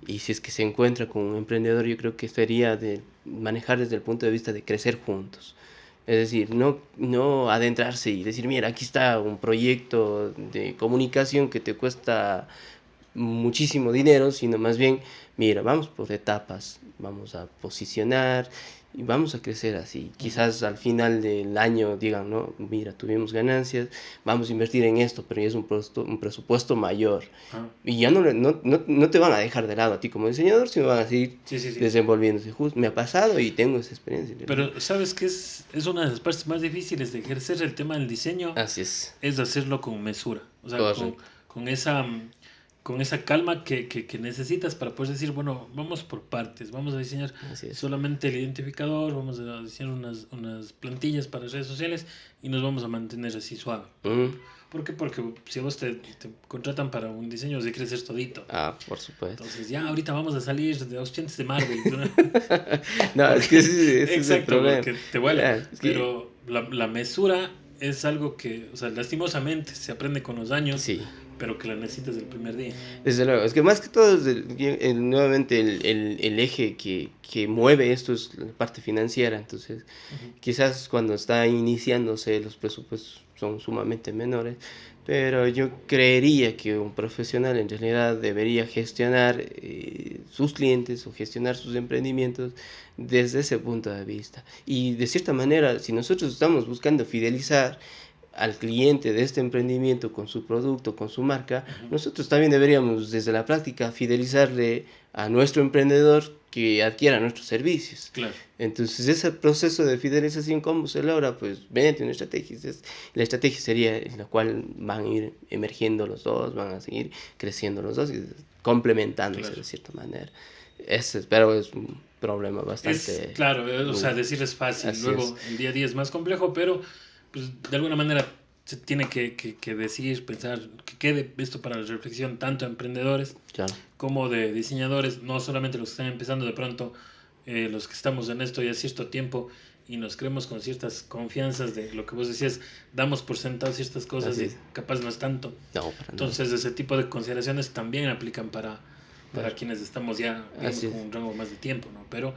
y si es que se encuentra con un emprendedor, yo creo que sería de manejar desde el punto de vista de crecer juntos. Es decir, no adentrarse y decir, mira, aquí está un proyecto de comunicación que te cuesta muchísimo dinero, sino más bien, mira, vamos por etapas, vamos a posicionar y vamos a crecer así. Quizás al final del año digan, no, mira, tuvimos ganancias, vamos a invertir en esto, pero ya es un presupuesto mayor. Ah, Y ya no te van a dejar de lado a ti como diseñador, sino van a seguir sí, sí, sí. desenvolviéndose. Justo, me ha pasado y tengo esa experiencia. Pero, ¿sabes qué es una de las partes más difíciles de ejercer el tema del diseño? Así es. Es hacerlo con mesura, o sea, Correcto. con esa calma que necesitas para poder decir, bueno, vamos por partes, vamos a diseñar Así es. solamente el identificador, vamos a diseñar unas plantillas para redes sociales y nos vamos a mantener así suave. Mm. ¿Por qué? Porque si a vos te contratan para un diseño, de crecer todito. Ah, por supuesto. Entonces, ya ahorita vamos a salir de auspiantes de Marvel. ¿No? No, es que ese es el Exacto, problema. porque te vuela. Claro, es que- Pero la mesura es algo que, o sea, lastimosamente se aprende con los años, Sí. pero que la necesitas el primer día. Desde luego, es que más que todo, es nuevamente el eje que mueve esto es la parte financiera, entonces quizás cuando está iniciándose los presupuestos son sumamente menores, pero yo creería que un profesional en realidad debería gestionar sus clientes o gestionar sus emprendimientos desde ese punto de vista. Y de cierta manera, si nosotros estamos buscando fidelizar al cliente de este emprendimiento con su producto, con su marca, nosotros también deberíamos desde la práctica fidelizarle a nuestro emprendedor que adquiera nuestros servicios. Claro. Entonces ese proceso de fidelización, ¿cómo se logra? Pues mediante una estrategia. La estrategia sería en la cual van a ir emergiendo los dos, van a seguir creciendo los dos y complementándose Claro. de cierta manera. Pero es un problema bastante... Claro, o sea, decir es fácil, Así luego el día a día es más complejo, pero pues de alguna manera se tiene que decir, pensar, que quede esto para la reflexión tanto de emprendedores Claro. como de diseñadores, no solamente los que están empezando, de pronto los que estamos en esto ya cierto tiempo y nos creemos con ciertas confianzas de lo que vos decías, damos por sentado ciertas cosas Así y es. capaz no es tanto. No, para nada. Entonces ese tipo de consideraciones también aplican para Claro. quienes estamos ya, digamos, Así es. con un rango más de tiempo, ¿no? Pero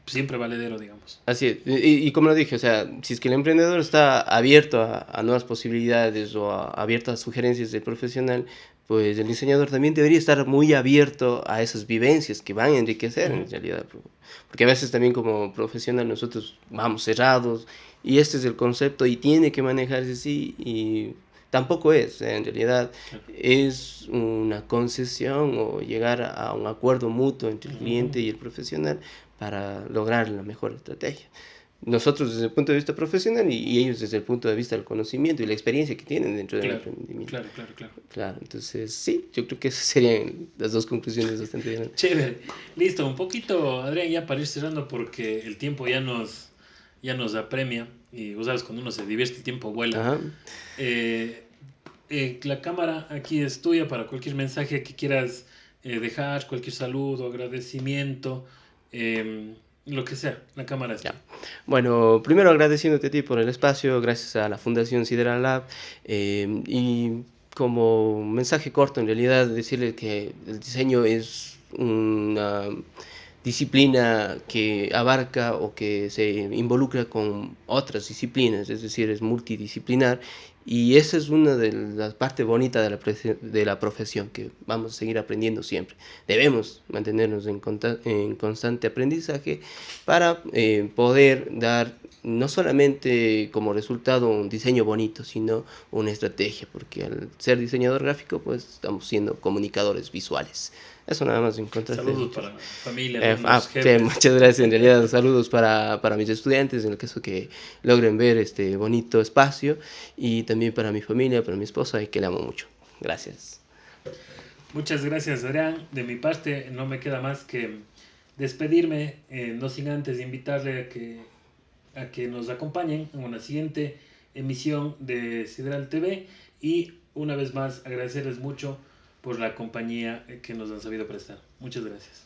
siempre valedero, digamos. Así es. Y como lo dije, o sea, si es que el emprendedor está abierto a nuevas posibilidades o abierto a sugerencias del profesional, pues el diseñador también debería estar muy abierto a esas vivencias que van a enriquecer en realidad. Porque a veces también como profesional nosotros vamos cerrados y este es el concepto y tiene que manejarse así y tampoco es, en realidad es una concesión o llegar a un acuerdo mutuo entre el cliente y el profesional para lograr la mejor estrategia. Nosotros desde el punto de vista profesional y ellos desde el punto de vista del conocimiento y la experiencia que tienen dentro del emprendimiento. Claro. Claro, entonces sí, yo creo que esas serían las dos conclusiones bastante grandes. Chévere. Listo, un poquito, Adrián, ya para ir cerrando porque el tiempo ya nos apremia y vos sabes, cuando uno se divierte el tiempo vuela. Ajá. La cámara aquí es tuya para cualquier mensaje que quieras dejar, cualquier saludo, agradecimiento, lo que sea, la cámara es Ya. tuya. Bueno, primero agradeciéndote a ti por el espacio, gracias a la Fundación Sideral Lab, y como mensaje corto, en realidad, decirle que el diseño es una disciplina que abarca o que se involucra con otras disciplinas, es decir, es multidisciplinar y esa es una de las partes bonitas de la profesión, que vamos a seguir aprendiendo siempre. Debemos mantenernos en constante aprendizaje para poder dar no solamente como resultado un diseño bonito, sino una estrategia, porque al ser diseñador gráfico, pues estamos siendo comunicadores visuales. Eso nada más en contraste. Saludos para la familia, Sí, jefes. muchas gracias. En realidad, saludos para mis estudiantes, en el caso que logren ver este bonito espacio, y también para mi familia, para mi esposa, y que le amo mucho. Gracias. Muchas gracias, Adrián. De mi parte, no me queda más que despedirme, no sin antes invitarle a que nos acompañen en una siguiente emisión de Sideral TV y una vez más agradecerles mucho por la compañía que nos han sabido prestar. Muchas gracias.